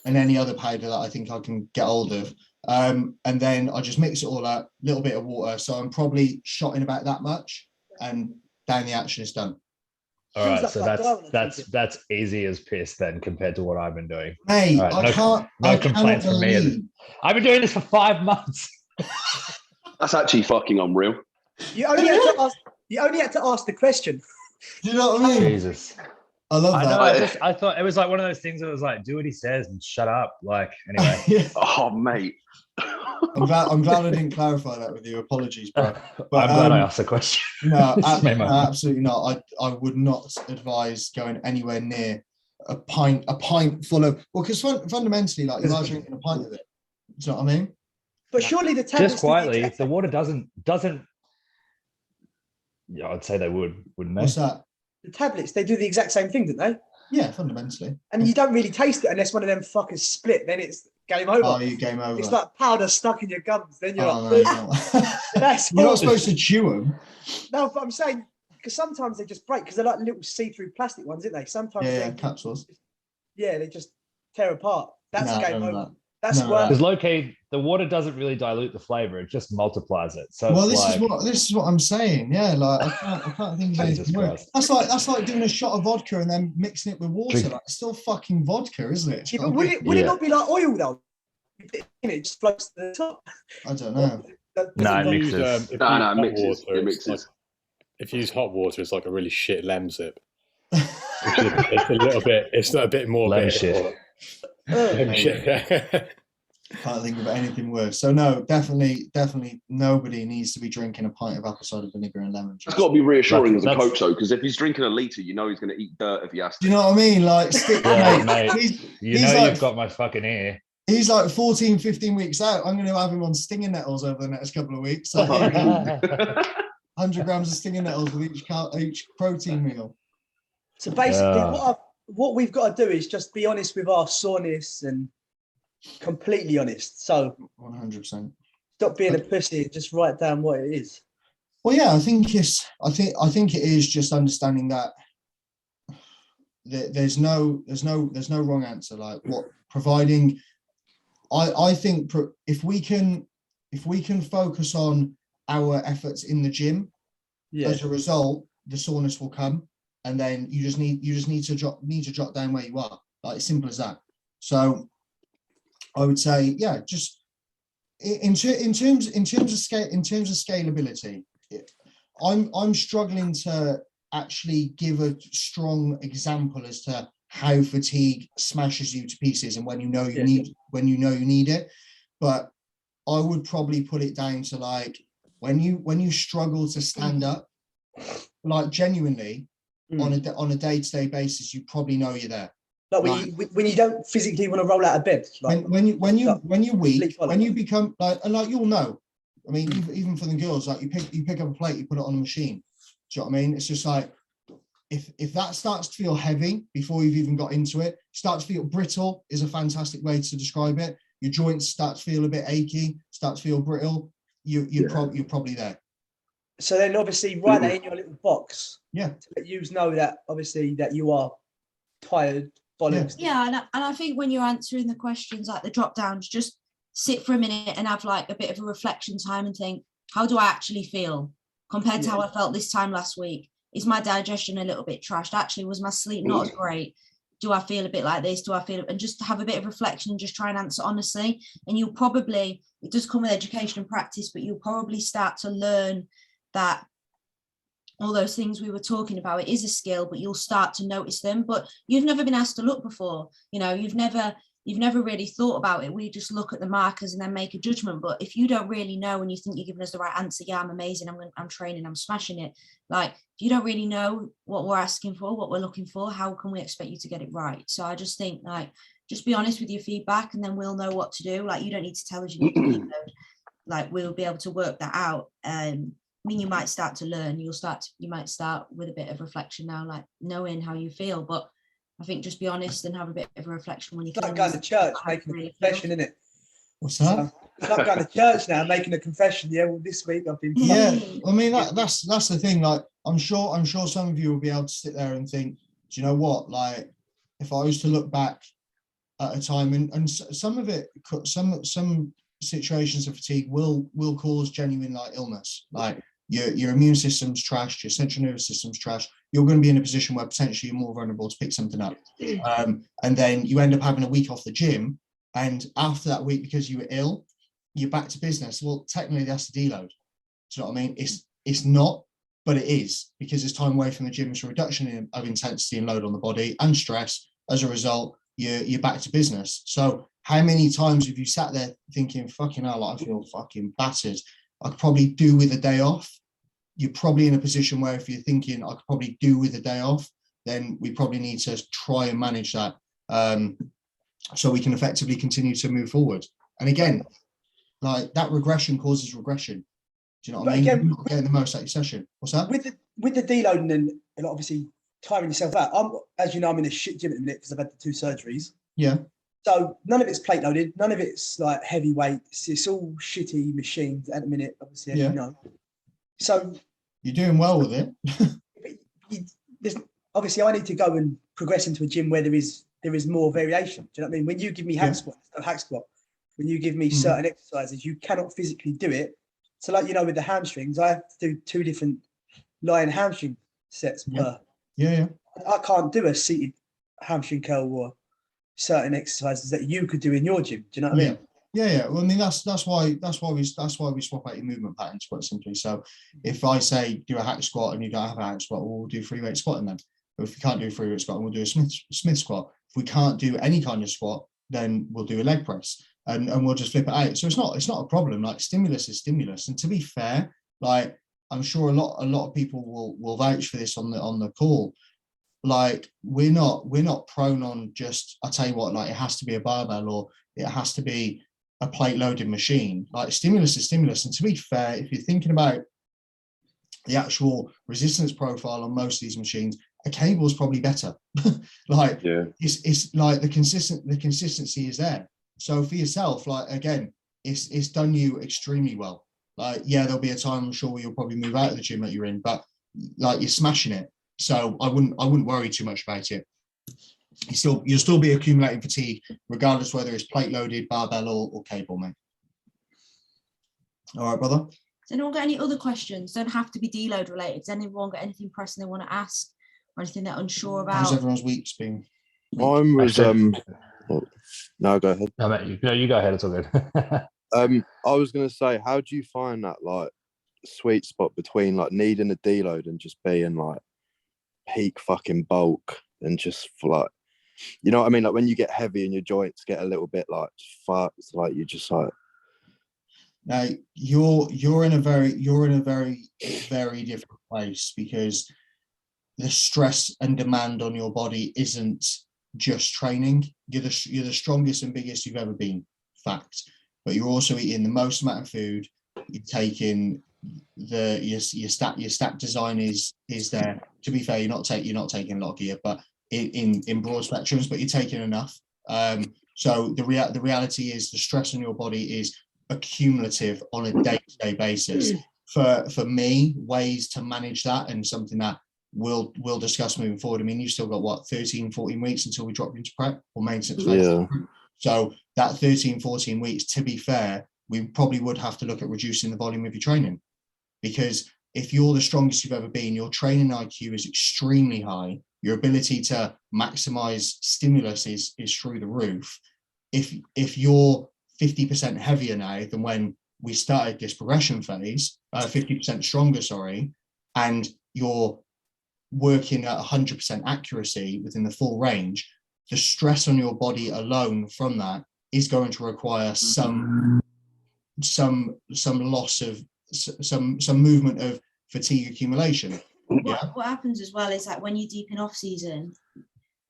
and any other powder that I think I can get hold of. And then I just mix it all up, a little bit of water. So I'm probably shotting about that much, and down the action is done. All right, Seems so like that's easy as piss then compared to what I've been doing. Mate, All right, I can't. No I complaints cannot from me. believe. I've been doing this for 5 months. That's actually fucking unreal. You only had to ask the question. Do you know what I mean? Jesus. I love I that. know. I thought it was like one of those things that was like, do what he says and shut up. Like, anyway. Yeah. Oh, mate. I'm glad I didn't clarify that with you. Apologies, bro. I'm glad I asked the question. No, Just made my- absolutely not. I would not advise going anywhere near a pint full of, well, because fundamentally, like, you are drinking a pint of it. Do you know what I mean? But surely the tablets Just quietly, if the water doesn't, yeah, I'd say they wouldn't they? What's that? the tablets, they do the exact same thing, don't they? Yeah, fundamentally. And you don't really taste it unless one of them fuckers split, then it's game over. Oh, you game over. It's like powder stuck in your gums. Then you're Oh, like, no, you're not. that's You're not horrible. supposed to chew them. No, but I'm saying because sometimes they just break because they're like little see-through plastic ones, aren't they? Sometimes Yeah, they, capsules. yeah, they just tear apart. That's No, game none of over. that. That's No, worse. Because low key, the water doesn't really dilute the flavor; it just multiplies it. So Well, it's this is what I'm saying. Yeah, like I can't think of Jesus anything worse. Christ. That's like doing a shot of vodka and then mixing it with water. Drink- Like, it's still fucking vodka, isn't it? Yeah, but would it Yeah. not be like oil though? You put it in, it just floats to the top. I don't know. No, it If you use, mixes. if you No, use no, it hot mixes. water, It it's mixes. if you use hot water, it's like a really shit Lemsip. It's a little bit. It's not a bit more Lem bitter. shit. Ugh. Lem shit. Can't think of anything worse. So no, definitely nobody needs to be drinking a pint of apple cider vinegar and lemon juice. It's got to be reassuring as a That's- coach though, because if he's drinking a litre, you know he's going to eat dirt if he has Do to. you know what I mean? Like, Yeah, mate, mate. You he's know like, you've got my fucking ear. he's like 14, 15 weeks out. I'm going to have him on stinging nettles over the next couple of weeks. Like, 100 grams of stinging nettles with each protein meal. So basically, Yeah. what we've got to do is just be honest with our soreness and completely honest. So 100%. stop being a pussy and just write down what it is. Well, yeah, I think it is just understanding that there's no wrong answer. Like, what providing, I think if we can focus on our efforts in the gym, as a result, the soreness will come, and then you just need to jot down where you are. Like, simple as that. So I would say, yeah, just in terms of scalability, I'm struggling to actually give a strong example as to how fatigue smashes you to pieces and when you know you need it. But I would probably put it down to, like, when you struggle to stand up, like, genuinely on a day-to-day basis, you probably know you're there. Like when you don't physically want to roll out of bed. Like, when you're weak, when you become like you'll know. I mean, even for the girls, like, you pick up a plate, you put it on a machine. Do you know what I mean? It's just like, if that starts to feel heavy before you've even got into it, start to feel brittle is a fantastic way to describe it. Your joints start to feel a bit achy, start to feel brittle. You're probably there. So then, obviously, write that in your little box. Yeah. To let you know that, obviously, that you are tired. Bollocks. Yeah, and I think when you're answering the questions, like the drop downs, just sit for a minute and have like a bit of a reflection time and think, how do I actually feel compared to how I felt this time last week? Is my digestion a little bit trashed? Actually, was my sleep not as great? Do I feel a bit like this? Do I feel, and just have a bit of reflection and just try and answer honestly. And you'll probably, it does come with education and practice, but you'll probably start to learn that all those things we were talking about, it is a skill, but you'll start to notice them. But you've never been asked to look before, you know, you've never really thought about it. We just look at the markers and then make a judgment. But if you don't really know and you think you're giving us the right answer, yeah, I'm amazing, I'm training, I'm smashing it. Like, if you don't really know what we're asking for, what we're looking for, how can we expect you to get it right? So I just think, like, just be honest with your feedback and then we'll know what to do. Like, you don't need to tell us you need to deload. Like, we'll be able to work that out. I mean, you might start to learn, you might start with a bit of reflection now, like knowing how you feel, but I think just be honest and have a bit of a reflection when you It's like going to church, making a confession, isn't it? What's that? It's like going to church now, making a confession. Yeah, well, this week I've been. Yeah, I mean, that's the thing. Like, I'm sure some of you will be able to sit there and think, do you know what? Like, if I was to look back at a time, and some of it, some situations of fatigue will cause genuine, like, illness. Like, your immune system's trashed, your central nervous system's trashed. You're going to be in a position where potentially you're more vulnerable to pick something up. And then you end up having a week off the gym. And after that week, because you were ill, you're back to business. Well, technically that's a deload. Do you know what I mean? It's not, but it is, because it's time away from the gym. It's a reduction of intensity and load on the body and stress. As a result, you're back to business. So how many times have you sat there thinking, fucking hell, I feel fucking battered. I could probably do with a day off. You're probably in a position where if you're thinking I could probably do with a day off, then we probably need to try and manage that so we can effectively continue to move forward. And again, like, that regression causes regression. Do you know what I mean? You're not getting the most out of your session. What's that? With the deloading and obviously tiring yourself out, as you know, I'm in a shit gym at the minute because I've had the 2 surgeries. Yeah. So none of it's plate loaded, none of it's like heavy weight. It's all shitty machines at the minute, obviously, as you know. So you're doing well with it. Obviously, I need to go and progress into a gym where there is more variation. Do you know what I mean? When you give me hack squat, when you give me certain exercises, you cannot physically do it. So, like, you know, with the hamstrings, I have to do 2 different lying hamstring sets per. Yeah. I can't do a seated hamstring curl or certain exercises that you could do in your gym. Do you know what I mean? Yeah. Well, I mean, that's why we swap out your movement patterns, quite simply. So if I say do a hack squat and you don't have a hack squat, we'll do free weight squatting then. But if we can't do a free weight squat, we'll do a Smith squat. If we can't do any kind of squat, then we'll do a leg press. and we'll just flip it out. So it's not a problem. Like stimulus is stimulus. And to be fair, like I'm sure a lot of people will vouch for this on the call. Like we're not prone on just, I tell you what, like it has to be a barbell or it has to be a plate loaded machine. Like stimulus is stimulus. And to be fair, if you're thinking about the actual resistance profile on most of these machines, a cable is probably better. Like it's like the consistency is there. So for yourself, like again, it's done you extremely well. Like yeah, there'll be a time I'm sure where you'll probably move out of the gym that you're in, but like you're smashing it. So I wouldn't worry too much about it. You'll still be accumulating fatigue, regardless whether it's plate loaded, barbell or cable, mate. All right, brother. Does anyone got any other questions? Don't have to be deload related. Does anyone got anything pressing they want to ask or anything they're unsure about? How's everyone's week's been? Mine was no, go ahead. No, mate, you go ahead. It's all good. I was gonna say, how do you find that like sweet spot between like needing a deload and just being like peak fucking bulk and just like, you know what I mean? Like when you get heavy and your joints get a little bit like fucked, like you're just like. Now you're in a very very different place because the stress and demand on your body isn't just training. You're the strongest and biggest you've ever been, fact. But you're also eating the most amount of food. You're taking your stack design is there. To be fair, you're not taking a lot of gear, but in broad spectrums, but you're taking enough. So the reality is the stress on your body is accumulative on a day-to-day basis. For me, ways to manage that and something that we'll discuss moving forward. I mean, you've still got what 13, 14 weeks until we drop into prep or maintenance phase. Yeah. So that 13, 14 weeks, to be fair, we probably would have to look at reducing the volume of your training, because if you're the strongest you've ever been, your training IQ is extremely high. Your ability to maximize stimulus is through the roof. If you're 50% heavier now than when we started this progression phase, 50% stronger, sorry, and you're working at 100% accuracy within the full range, the stress on your body alone from that is going to require some loss of some movement of fatigue accumulation. What happens as well is that when you're deep in off season,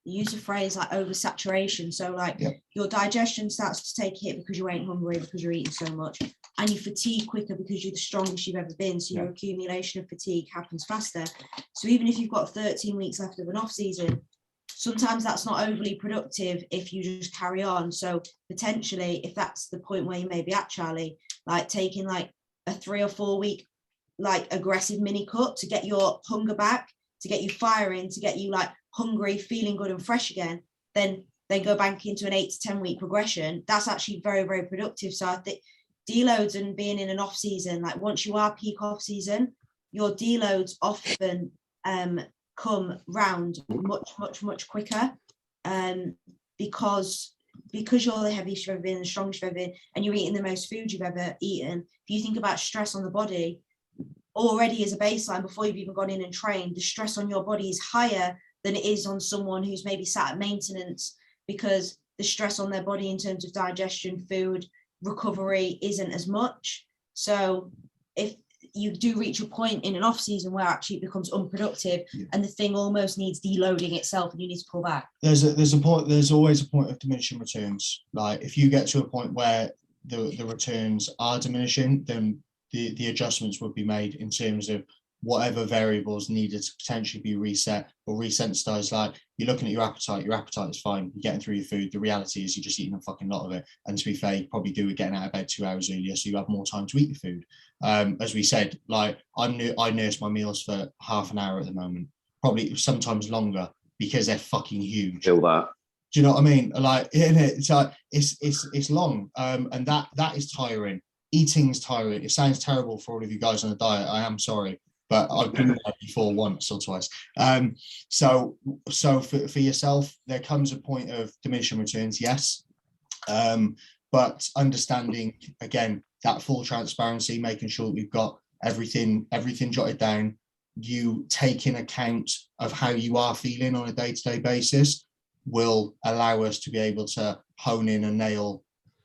you use a phrase like oversaturation. So like your digestion starts to take a hit because you ain't hungry, because you're eating so much, and you fatigue quicker because you're the strongest you've ever been. So your accumulation of fatigue happens faster. So even if you've got 13 weeks left of an off season, sometimes that's not overly productive if you just carry on. So potentially, if that's the point where you may be at, Charlie, like taking like a 3 or 4 week like aggressive mini cut to get your hunger back, to get you firing, to get you like hungry, feeling good and fresh again, then go back into an 8 to 10 week progression. That's actually very, very productive. So I think deloads and being in an off season, like once you are peak off season, your deloads often come round much quicker, because you're the heaviest you've ever been, the strongest you've ever been, and you're eating the most food you've ever eaten. If you think about stress on the body already as a baseline before you've even gone in and trained, the stress on your body is higher than it is on someone who's maybe sat at maintenance, because the stress on their body in terms of digestion, food, recovery isn't as much. So if you do reach a point in an off season where actually it becomes unproductive and the thing almost needs deloading itself and you need to pull back. There's always a point of diminishing returns. Like if you get to a point where the returns are diminishing, then the adjustments would be made in terms of whatever variables needed to potentially be reset or resensitized. Like you're looking at your appetite is fine, you're getting through your food. The reality is you're just eating a fucking lot of it. And to be fair, you probably do it getting out of bed 2 hours earlier, so you have more time to eat your food. As we said, like I nurse my meals for half an hour at the moment, probably sometimes longer, because they're fucking huge. Kill that. Do you know what I mean? Like it's like it's long, and that is tiring. Eating's tiring. It sounds terrible for all of you guys on a diet. I am sorry, but I've been there before once or twice. So for yourself, there comes a point of diminishing returns, yes, but understanding again that full transparency, making sure that we've got everything jotted down. You take in account of how you are feeling on a day-to-day basis will allow us to be able to hone in and nail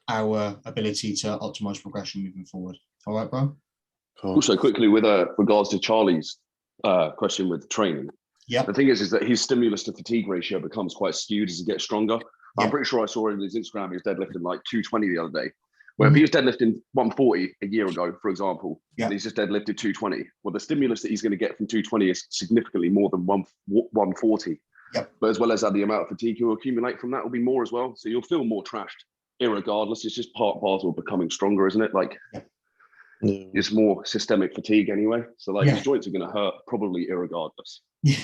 our ability to optimize progression moving forward. All right, bro? Cool. Also, quickly with regards to Charlie's question with training, Yeah. the thing is that his stimulus to fatigue ratio becomes quite skewed as he gets stronger. Yeah. I'm pretty sure I saw in his Instagram he was deadlifting like 220 the other day. Where if he was deadlifting 140 a year ago, for example, and he's just deadlifted 220, well, the stimulus that he's going to get from 220 is significantly more than 140. Yep. But as well as that, the amount of fatigue you'll accumulate from that will be more as well. So you'll feel more trashed, irregardless. It's just part and parcel of becoming stronger, isn't it? Like, it's more systemic fatigue anyway. So like his joints are going to hurt probably irregardless. Yeah,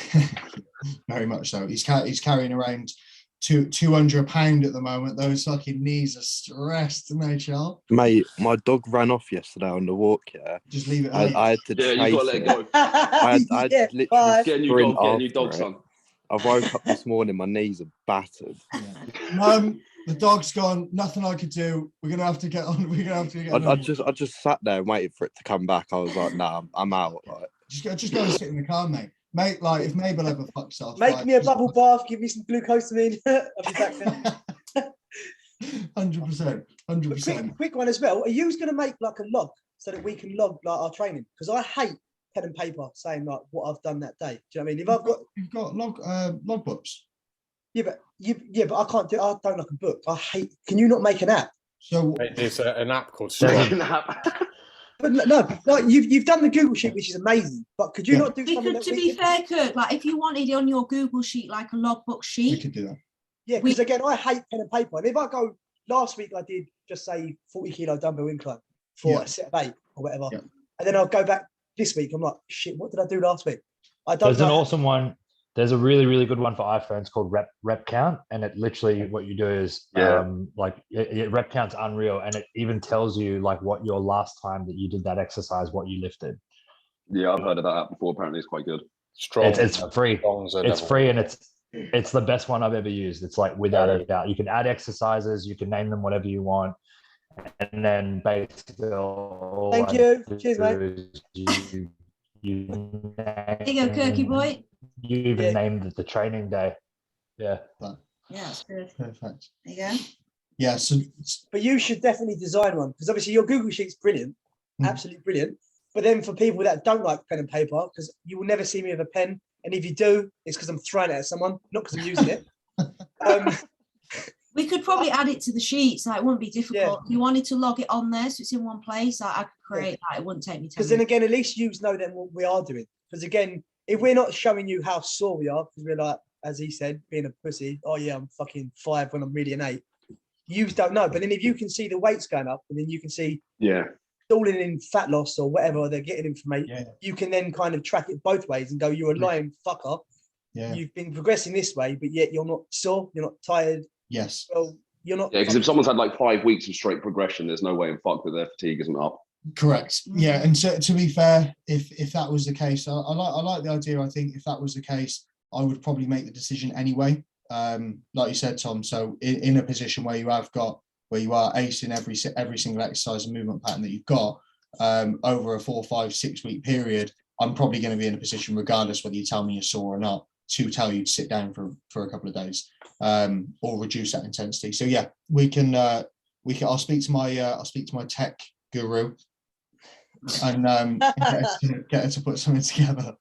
very much so. He's carrying around 200 pounds at the moment. Those fucking knees are stressed, aren't they, Charles? Mate, my dog ran off yesterday on the walk. Yeah, just leave it. I had to chase you got to let it go. I had literally Get a new dog, son. I woke up this morning, my knees are battered. The dog's gone. Nothing I could do. We're gonna have to get on. We're gonna have to get. I just sat there and waited for it to come back. I was like, nah, I'm out. Like, just go and sit in the car, mate. Mate, like if Mabel ever fucks off, make me a bubble bath, give me some glucosamine. I'll be back then. 100%. Quick one as well. Are you going to make like a log so that we can log like our training? Because I hate pen and paper saying like what I've done that day. Do you know what I mean? If you've got log books. Yeah, but I can't do. I don't like a book. I hate. Can you not make an app? So it's an app called Stripe. But no, like you've done the Google sheet, which is amazing. But could you not do something? To be fair, Kurt, like if you wanted on your Google sheet like a logbook sheet, we could do that. Yeah, because again, I hate pen and paper. And if I go last week, I did just say 40 kilo dumbbell incline for a set of 8 or whatever, and then I'll go back this week. I'm like, shit, what did I do last week? I don't. There's an awesome one. There's a really, really good one for iPhones called Rep Count, and it literally what you do is Rep Count's unreal, and it even tells you like what your last time that you did that exercise, what you lifted. Yeah, I've heard of that app before. Apparently, it's quite good. Strong. It's free. It's free, and it's the best one I've ever used. It's like without a doubt. You can add exercises, you can name them whatever you want, and then basically all thank you. Cheers, mate. You there you go, Kirky boy. You even named the training day. Yeah. Yeah, that's good. Perfect. There you go. Yeah. So, but you should definitely design one because obviously your Google Sheet's brilliant, absolutely brilliant. But then for people that don't like pen and paper, because you will never see me with a pen, and if you do, it's because I'm throwing it at someone, not because I'm using it. We could probably add it to the sheets. Like, it wouldn't be difficult. If you wanted to log it on there, so it's in one place. Like, I could create that. It wouldn't take me 10 Because then again, at least you know then what we are doing. Because again, if we're not showing you how sore we are, because we're like, as he said, being a pussy, oh yeah, I'm fucking 5 when I'm really an 8. You don't know. But then if you can see the weights going up, and then you can see stalling in fat loss or whatever they're getting information, you can then kind of track it both ways and go, you're a lying fucker. Yeah. You've been progressing this way, but yet you're not sore, you're not tired. Yes. Well, you're not. Yeah, because if someone's had like 5 weeks of straight progression, there's no way in fuck that their fatigue isn't up. Correct. Yeah, and to be fair, if that was the case, I like the idea. I think if that was the case, I would probably make the decision anyway. Like you said, Tom. So in a position where you are acing every single exercise and movement pattern that you've got over a 4, 5, 6 week period, I'm probably going to be in a position, regardless whether you tell me you're sore or not, to tell you to sit down for a couple of days or reduce that intensity. So yeah, we can. I'll speak to my tech guru and get her to put something together.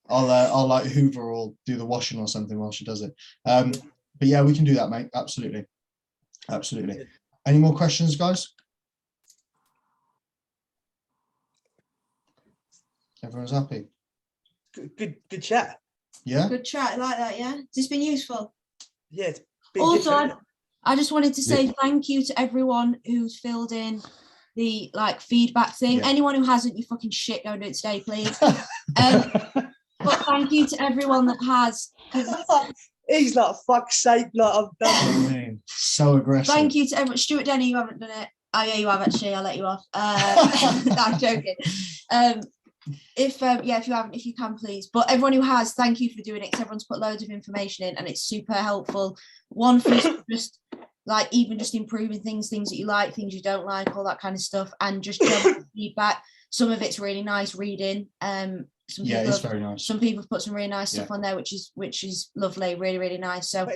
I'll like Hoover or do the washing or something while she does it. But yeah, we can do that, mate. Absolutely. Any more questions, guys? Everyone's happy. Good chat. Yeah. Good chat. I like that. Yeah. Has this been useful? Yeah. It's been also, I just wanted to say thank you to everyone who's filled in the like feedback thing. Yeah. Anyone who hasn't, you fucking shit, go and do it today, please. But thank you to everyone that has. He's like, fuck's sake, like I've done. So aggressive. Thank you to everyone. Stuart Denny, you haven't done it. Oh yeah, you have actually. I'll let you off. No, I'm joking. If you haven't, if you can, please. But everyone who has, thank you for doing it. Because everyone's put loads of information in, and it's super helpful. One for just like even just improving things that you like, things you don't like, all that kind of stuff, and just general feedback. Some of it's really nice reading. It's very nice. Some people have put some really nice stuff on there, which is lovely, really, really nice. So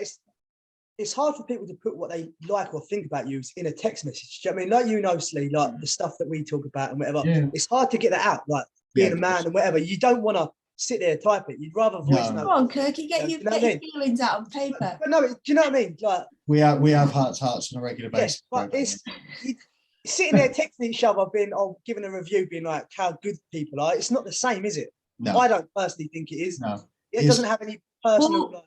it's hard for people to put what they like or think about you in a text message. Do you know what I mean? Like, you know, Slee, like the stuff that we talk about and whatever. Yeah. It's hard to get that out, like being a man and whatever. You don't want to sit there and type it. You'd rather voice note. Come on, Kirky, get your feelings out on paper. But no, do you know what I mean? Like, we have hearts on a regular basis. Yes, but it's sitting there texting each other, giving a review, being like how good people are. It's not the same, is it? No. I don't personally think it is. No. It doesn't have any personal. Well,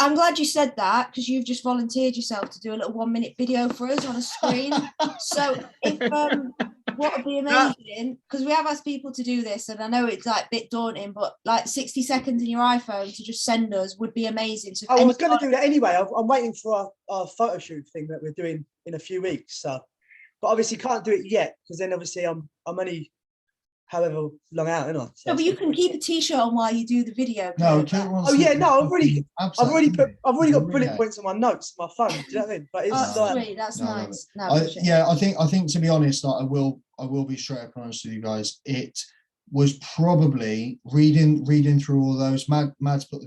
I'm glad you said that, because you've just volunteered yourself to do a little 1-minute video for us on a screen. So if what would be amazing, because we have asked people to do this, and I know it's like a bit daunting, but like 60 seconds in your iPhone to just send us would be amazing. So I was going to do that anyway. I'm waiting for our photo shoot thing that we're doing in a few weeks. So, but obviously can't do it yet, because then obviously I'm only however long out, isn't I? So, no, but you can keep a t-shirt on while you do the video. No, oh yeah, no, I've already got bullet points on my notes on my phone. Do you know what I mean? But it's sweet, that's nice. No, I think to be honest, like, I will be straight up honest with you guys. It was probably reading through all those. Mad's put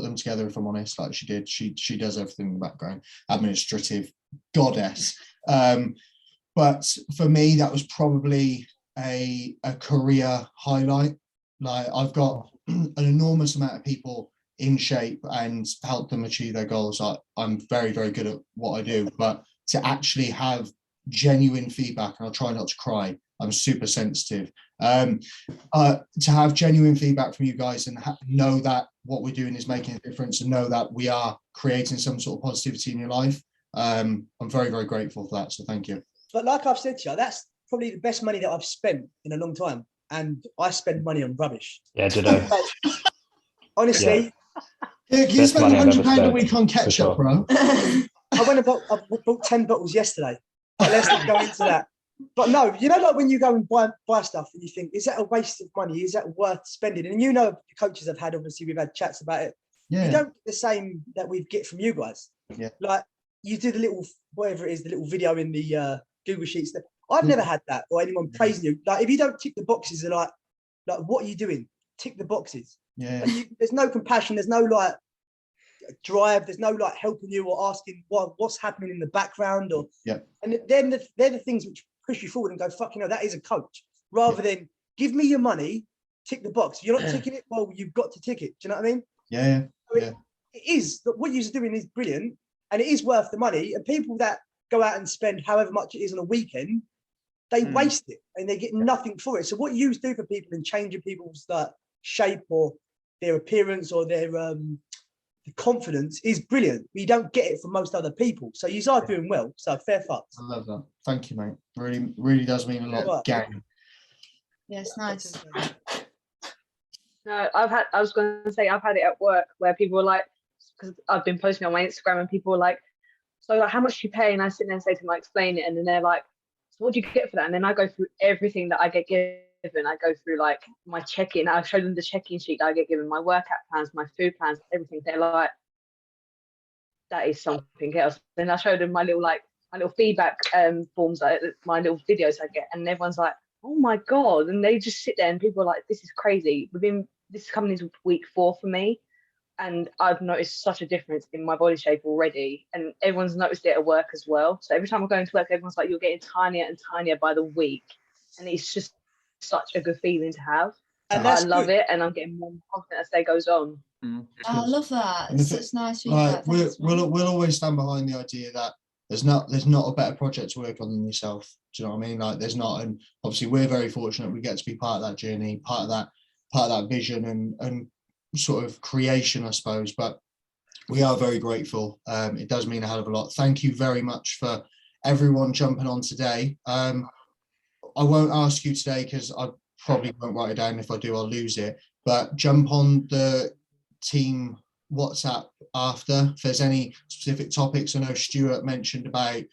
them together. If I'm honest, like she did, she does everything in the background, administrative goddess. But for me, that was probably a career highlight. Like, I've got an enormous amount of people in shape and help them achieve their goals. I'm very, very good at what I do, but to actually have genuine feedback, and I'll try not to cry, I'm super sensitive, to have genuine feedback from you guys and know that what we're doing is making a difference, and know that we are creating some sort of positivity in your life. I'm very, very grateful for that, so thank you. But like I've said to you, that's probably the best money that I've spent in a long time, and I spend money on rubbish. Yeah, ditto. Honestly, Can you spend £100 a week on ketchup, sure. bro? I bought 10 bottles yesterday. But let's not go into that. But no, you know, like when you go and buy stuff and you think, is that a waste of money? Is that worth spending? And you know, the coaches have had, obviously, we've had chats about it. Yeah. You don't get the same that we get from you guys. Yeah. Like, you do the little, whatever it is, the little video in the Google Sheets. I've never had that, or anyone praising you. Like, if you don't tick the boxes, they're like, what are you doing? Tick the boxes. Yeah. There's no compassion. There's no like drive. There's no like helping you or asking what's happening in the background, or and then they're the things which push you forward and go, fuck, you know, that is a coach. Rather than give me your money, tick the box. If you're not ticking it, well, you've got to tick it. Do you know what I mean? Yeah. So it is that what you're doing is brilliant, and it is worth the money. And people that go out and spend however much it is on a weekend, they waste it and they get nothing for it. So what you do for people and changing people's shape or their appearance or their confidence is brilliant. You don't get it from most other people. So you are doing well. So fair fucks. I love that. Thank you, mate. Really, really does mean a lot. Gang. Yes, nice. No, I was going to say, I've had it at work where people were like, because I've been posting on my Instagram and people were like, so like, how much do you pay? And I sit there and say to them, I explain it. And then they're like, so what do you get for that? And then I go through everything that I get given. I go through like my check-in. I show them the check-in sheet that I get given, my workout plans, my food plans, everything. They're like, that is something else. Then I show them my little feedback forms, my little videos I get, and everyone's like, oh my God. And they just sit there and people are like, this is crazy. This is coming into week 4 for me. And I've noticed such a difference in my body shape already. And everyone's noticed it at work as well. So every time I'm going to work, everyone's like, you're getting tinier and tinier by the week. And it's just such a good feeling to have. And I love it. And I'm getting more confident as day goes on. I love that. It's nice feedback. We'll always stand behind the idea that there's not a better project to work on than yourself. Do you know what I mean? Like, there's not, and obviously we're very fortunate we get to be part of that journey, part of that vision and sort of creation, I suppose. But we are very grateful. It does mean a hell of a lot. Thank you very much for everyone jumping on today. I won't ask you today because I probably won't write it down. If I do, I'll lose it. But jump on the team WhatsApp after if there's any specific topics. I know Stuart mentioned about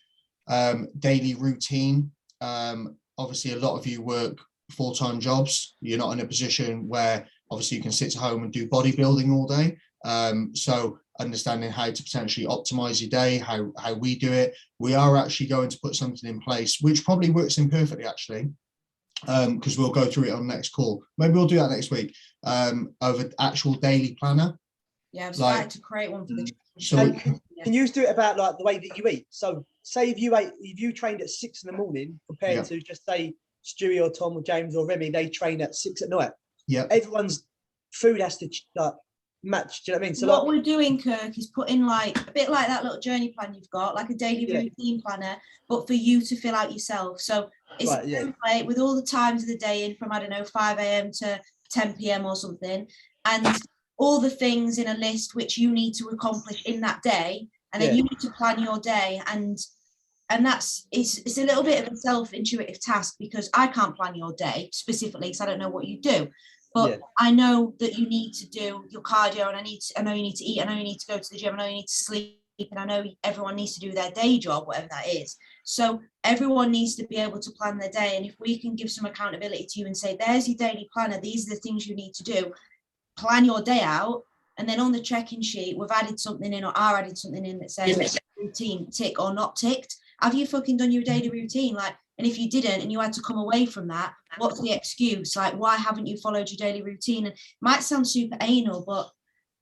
daily routine. Obviously, a lot of you work full-time jobs. You're not in a position where obviously you can sit at home and do bodybuilding all day. So understanding how to potentially optimize your day, how we do it. We are actually going to put something in place, which probably works imperfectly actually, because we'll go through it on the next call. Maybe we'll do that next week, of an actual daily planner. Yeah, I've started to create one for the so Can you do it about like the way that you eat? So say if you trained at 6 in the morning compared to just say Stewie or Tom or James or Remy, they train at 6 at night. Yeah. Everyone's food has to like match. Do you know what I mean? So what we're doing, Kirk, is putting like a bit like that little journey plan you've got, like a daily routine planner, but for you to fill out yourself. So it's a template with all the times of the day in from, I don't know, 5 a.m. to 10 p.m. or something, and all the things in a list which you need to accomplish in that day, and then you need to plan your day, and that's it's a little bit of a self-intuitive task because I can't plan your day specifically because I don't know what you do, but I know that you need to do your cardio, and I know you need to eat, I know you need to go to the gym, I know you need to sleep, and I know everyone needs to do their day job, whatever that is. So everyone needs to be able to plan their day, and if we can give some accountability to you and say, there's your daily planner, these are the things you need to do, plan your day out, and then on the check-in sheet we've added something in, or are added something in that says routine tick or not ticked. Have you fucking done your daily routine? Like, and if you didn't and you had to come away from that, what's the excuse? Like, why haven't you followed your daily routine? And it might sound super anal, but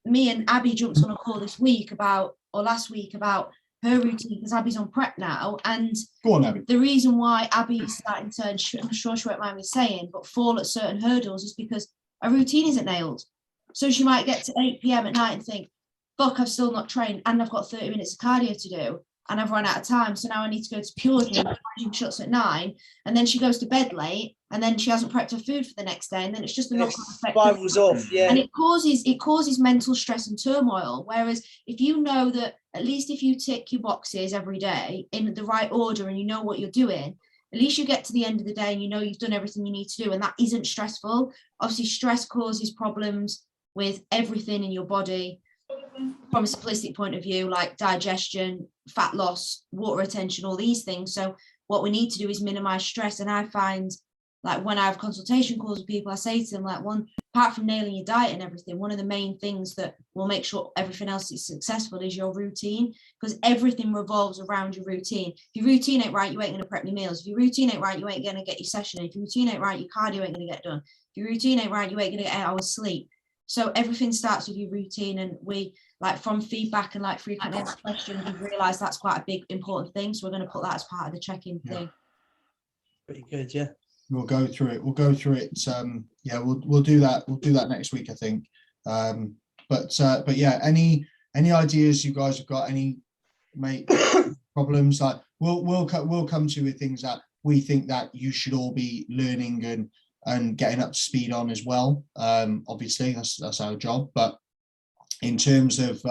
me and Abby jumped on a call last week about her routine because Abby's on prep now, and go on, Abby. The reason why Abby's starting to, and I'm sure she won't mind me saying, but fall at certain hurdles is because her routine isn't nailed. So she might get to 8 p.m. at night and think, fuck, I've still not trained and I've got 30 minutes of cardio to do and I've run out of time. So now I need to go to Pure Gym, gym shuts at 9, and then she goes to bed late, and then she hasn't prepped her food for the next day, and then it's just a knock-on effect. Spirals off, and it causes mental stress and turmoil. Whereas if you know that at least if you tick your boxes every day in the right order and you know what you're doing, at least you get to the end of the day and you know you've done everything you need to do, and that isn't stressful. Obviously, stress causes problems with everything in your body from a simplistic point of view, like digestion, fat loss, water retention, all these things. So what we need to do is minimize stress. And I find, like, when I have consultation calls with people, I say to them, like, apart from nailing your diet and everything, one of the main things that will make sure everything else is successful is your routine, because everything revolves around your routine. If your routine ain't right, you ain't going to prep your meals. If your routine ain't right, you ain't going to get your session in. If your routine ain't right, your cardio ain't going to get done. If your routine ain't right, you ain't going to get 8 hours sleep. So everything starts with your routine, and we, like, from feedback and like frequently asked questions, we've realised that's quite a big important thing. So we're going to put that as part of the check-in thing. Pretty good, yeah. We'll go through it. We'll do that. We'll do that next week, I think. But yeah, any ideas you guys have got? Any problems? Like we'll come to you with things that we think that you should all be learning and getting up to speed on as well. Obviously, that's our job. But in terms of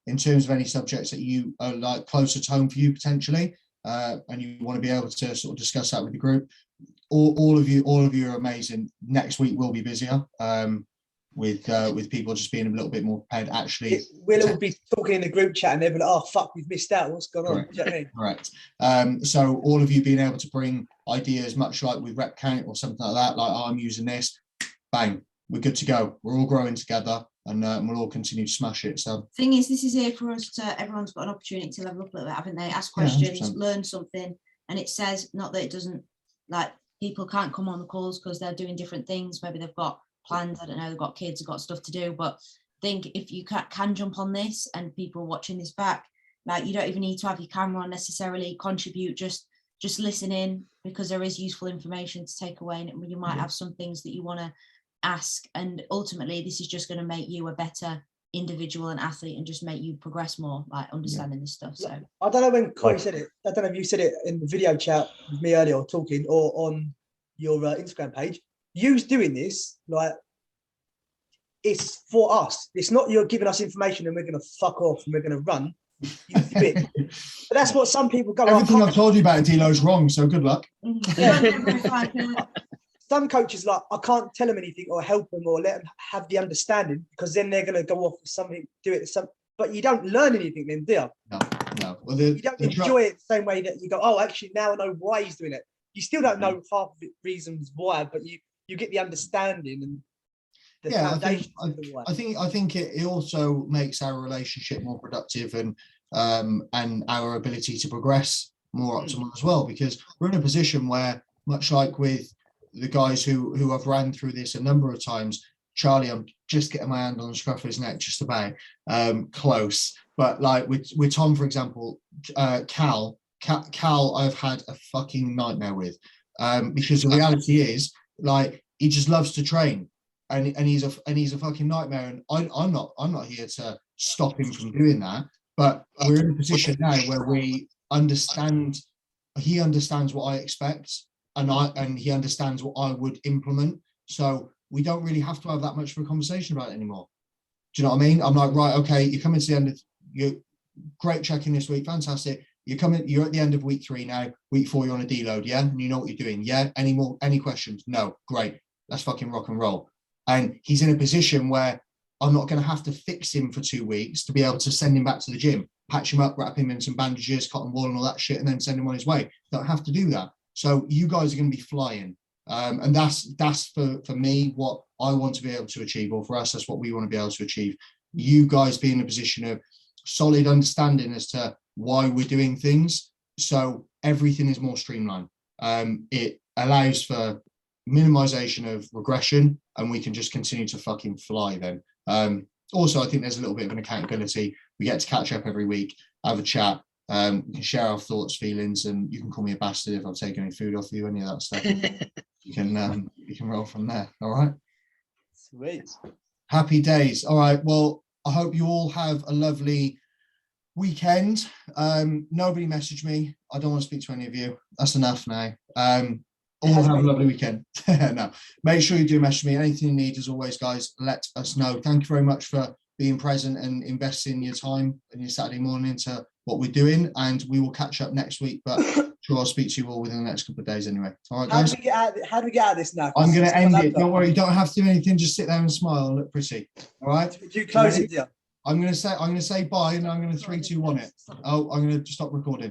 any subjects that you are like closer to home for you potentially, and you want to be able to sort of discuss that with the group, all of you are amazing. Next week we'll be busier with people just being a little bit more prepared. Actually, we'll all be talking in the group chat and they'll be like, oh fuck, we've missed out, what's going on? Do you know what I mean? Correct. So all of you being able to bring ideas, much like with rep count or something like that, like, oh, I'm using this, bang, we're good to go. We're all growing together, and we'll all continue to smash it. So thing is, this is here for us to, everyone's got an opportunity to level up a little bit, haven't they? Ask questions, learn something. And it says, not that it doesn't, like, people can't come on the calls because they're doing different things. Maybe they've got plans, I don't know, they've got kids, they've got stuff to do. But I think if you can jump on this, and people watching this back, like, you don't even need to have your camera on necessarily, contribute, just listen in, because there is useful information to take away, and you might have some things that you want to ask, and ultimately this is just going to make you a better individual and athlete and just make you progress more, like understanding this stuff. So I don't know when Corey said it, I don't know if you said it in the video chat with me earlier or talking, or on your Instagram page, you's doing this, like, it's for us. It's not you're giving us information and we're going to fuck off and we're going to run. You do it. But that's what some people go, everything I've told you about Deloads wrong, so good luck. Some coaches, like, I can't tell them anything or help them or let them have the understanding, because then they're going to go off with something, do it. But you don't learn anything then, do you? No. Well, you don't enjoy it the same way that you go, oh, actually, now I know why he's doing it. You still don't know half of the reasons why, but you get the understanding and the foundation. I think it also makes our relationship more productive, and our ability to progress more optimal as well, because we're in a position where, much like with the guys who I've ran through this a number of times, Charlie, I'm just getting my hand on the scruff of his neck, just about close, But like with Tom, for example, Cal, I've had a fucking nightmare with, because the reality is, like, he just loves to train, and he's a fucking nightmare. And I'm not here to stop him from doing that. But we're in a position now where we understand. He understands what I expect, and he understands what I would implement. So we don't really have to have that much of a conversation about it anymore. Do you know what I mean? I'm like, right, okay, you're coming to the end of your great check-in this week, fantastic. You're at the end of week 3 now. Week 4, you're on a deload, yeah? And you know what you're doing, yeah? Any questions? No, great. Let's fucking rock and roll. And he's in a position where I'm not going to have to fix him for 2 weeks to be able to send him back to the gym, patch him up, wrap him in some bandages, cotton wool and all that shit, and then send him on his way. Don't have to do that. So you guys are going to be flying. And that's for me what I want to be able to achieve, or for us, that's what we want to be able to achieve. You guys be in a position of solid understanding as to why we're doing things, so everything is more streamlined. It allows for minimization of regression, and we can just continue to fucking fly then. Also, I think there's a little bit of an accountability. We get to catch up every week, have a chat, we can share our thoughts, feelings, and you can call me a bastard if I've taken any food off you, any of that stuff. You can roll from there. All right. Sweet. Happy days. All right. Well, I hope you all have a lovely weekend. Nobody messaged me. I don't want to speak to any of you. That's enough now. All have a lovely weekend. No, make sure you do message me. Anything you need, as always, guys, let us know. Thank you very much for being present and investing your time and your Saturday morning into what we're doing. And we will catch up next week, but sure, I'll speak to you all within the next couple of days anyway. All right, guys. How do we get out of this now? I'm going to end it. Don't worry. You don't have to do anything. Just sit there and smile and look pretty. All right. Do you close it? Yeah. I'm going to say bye, and I'm going to 3, 2, 1 it. Oh, I'm going to stop recording.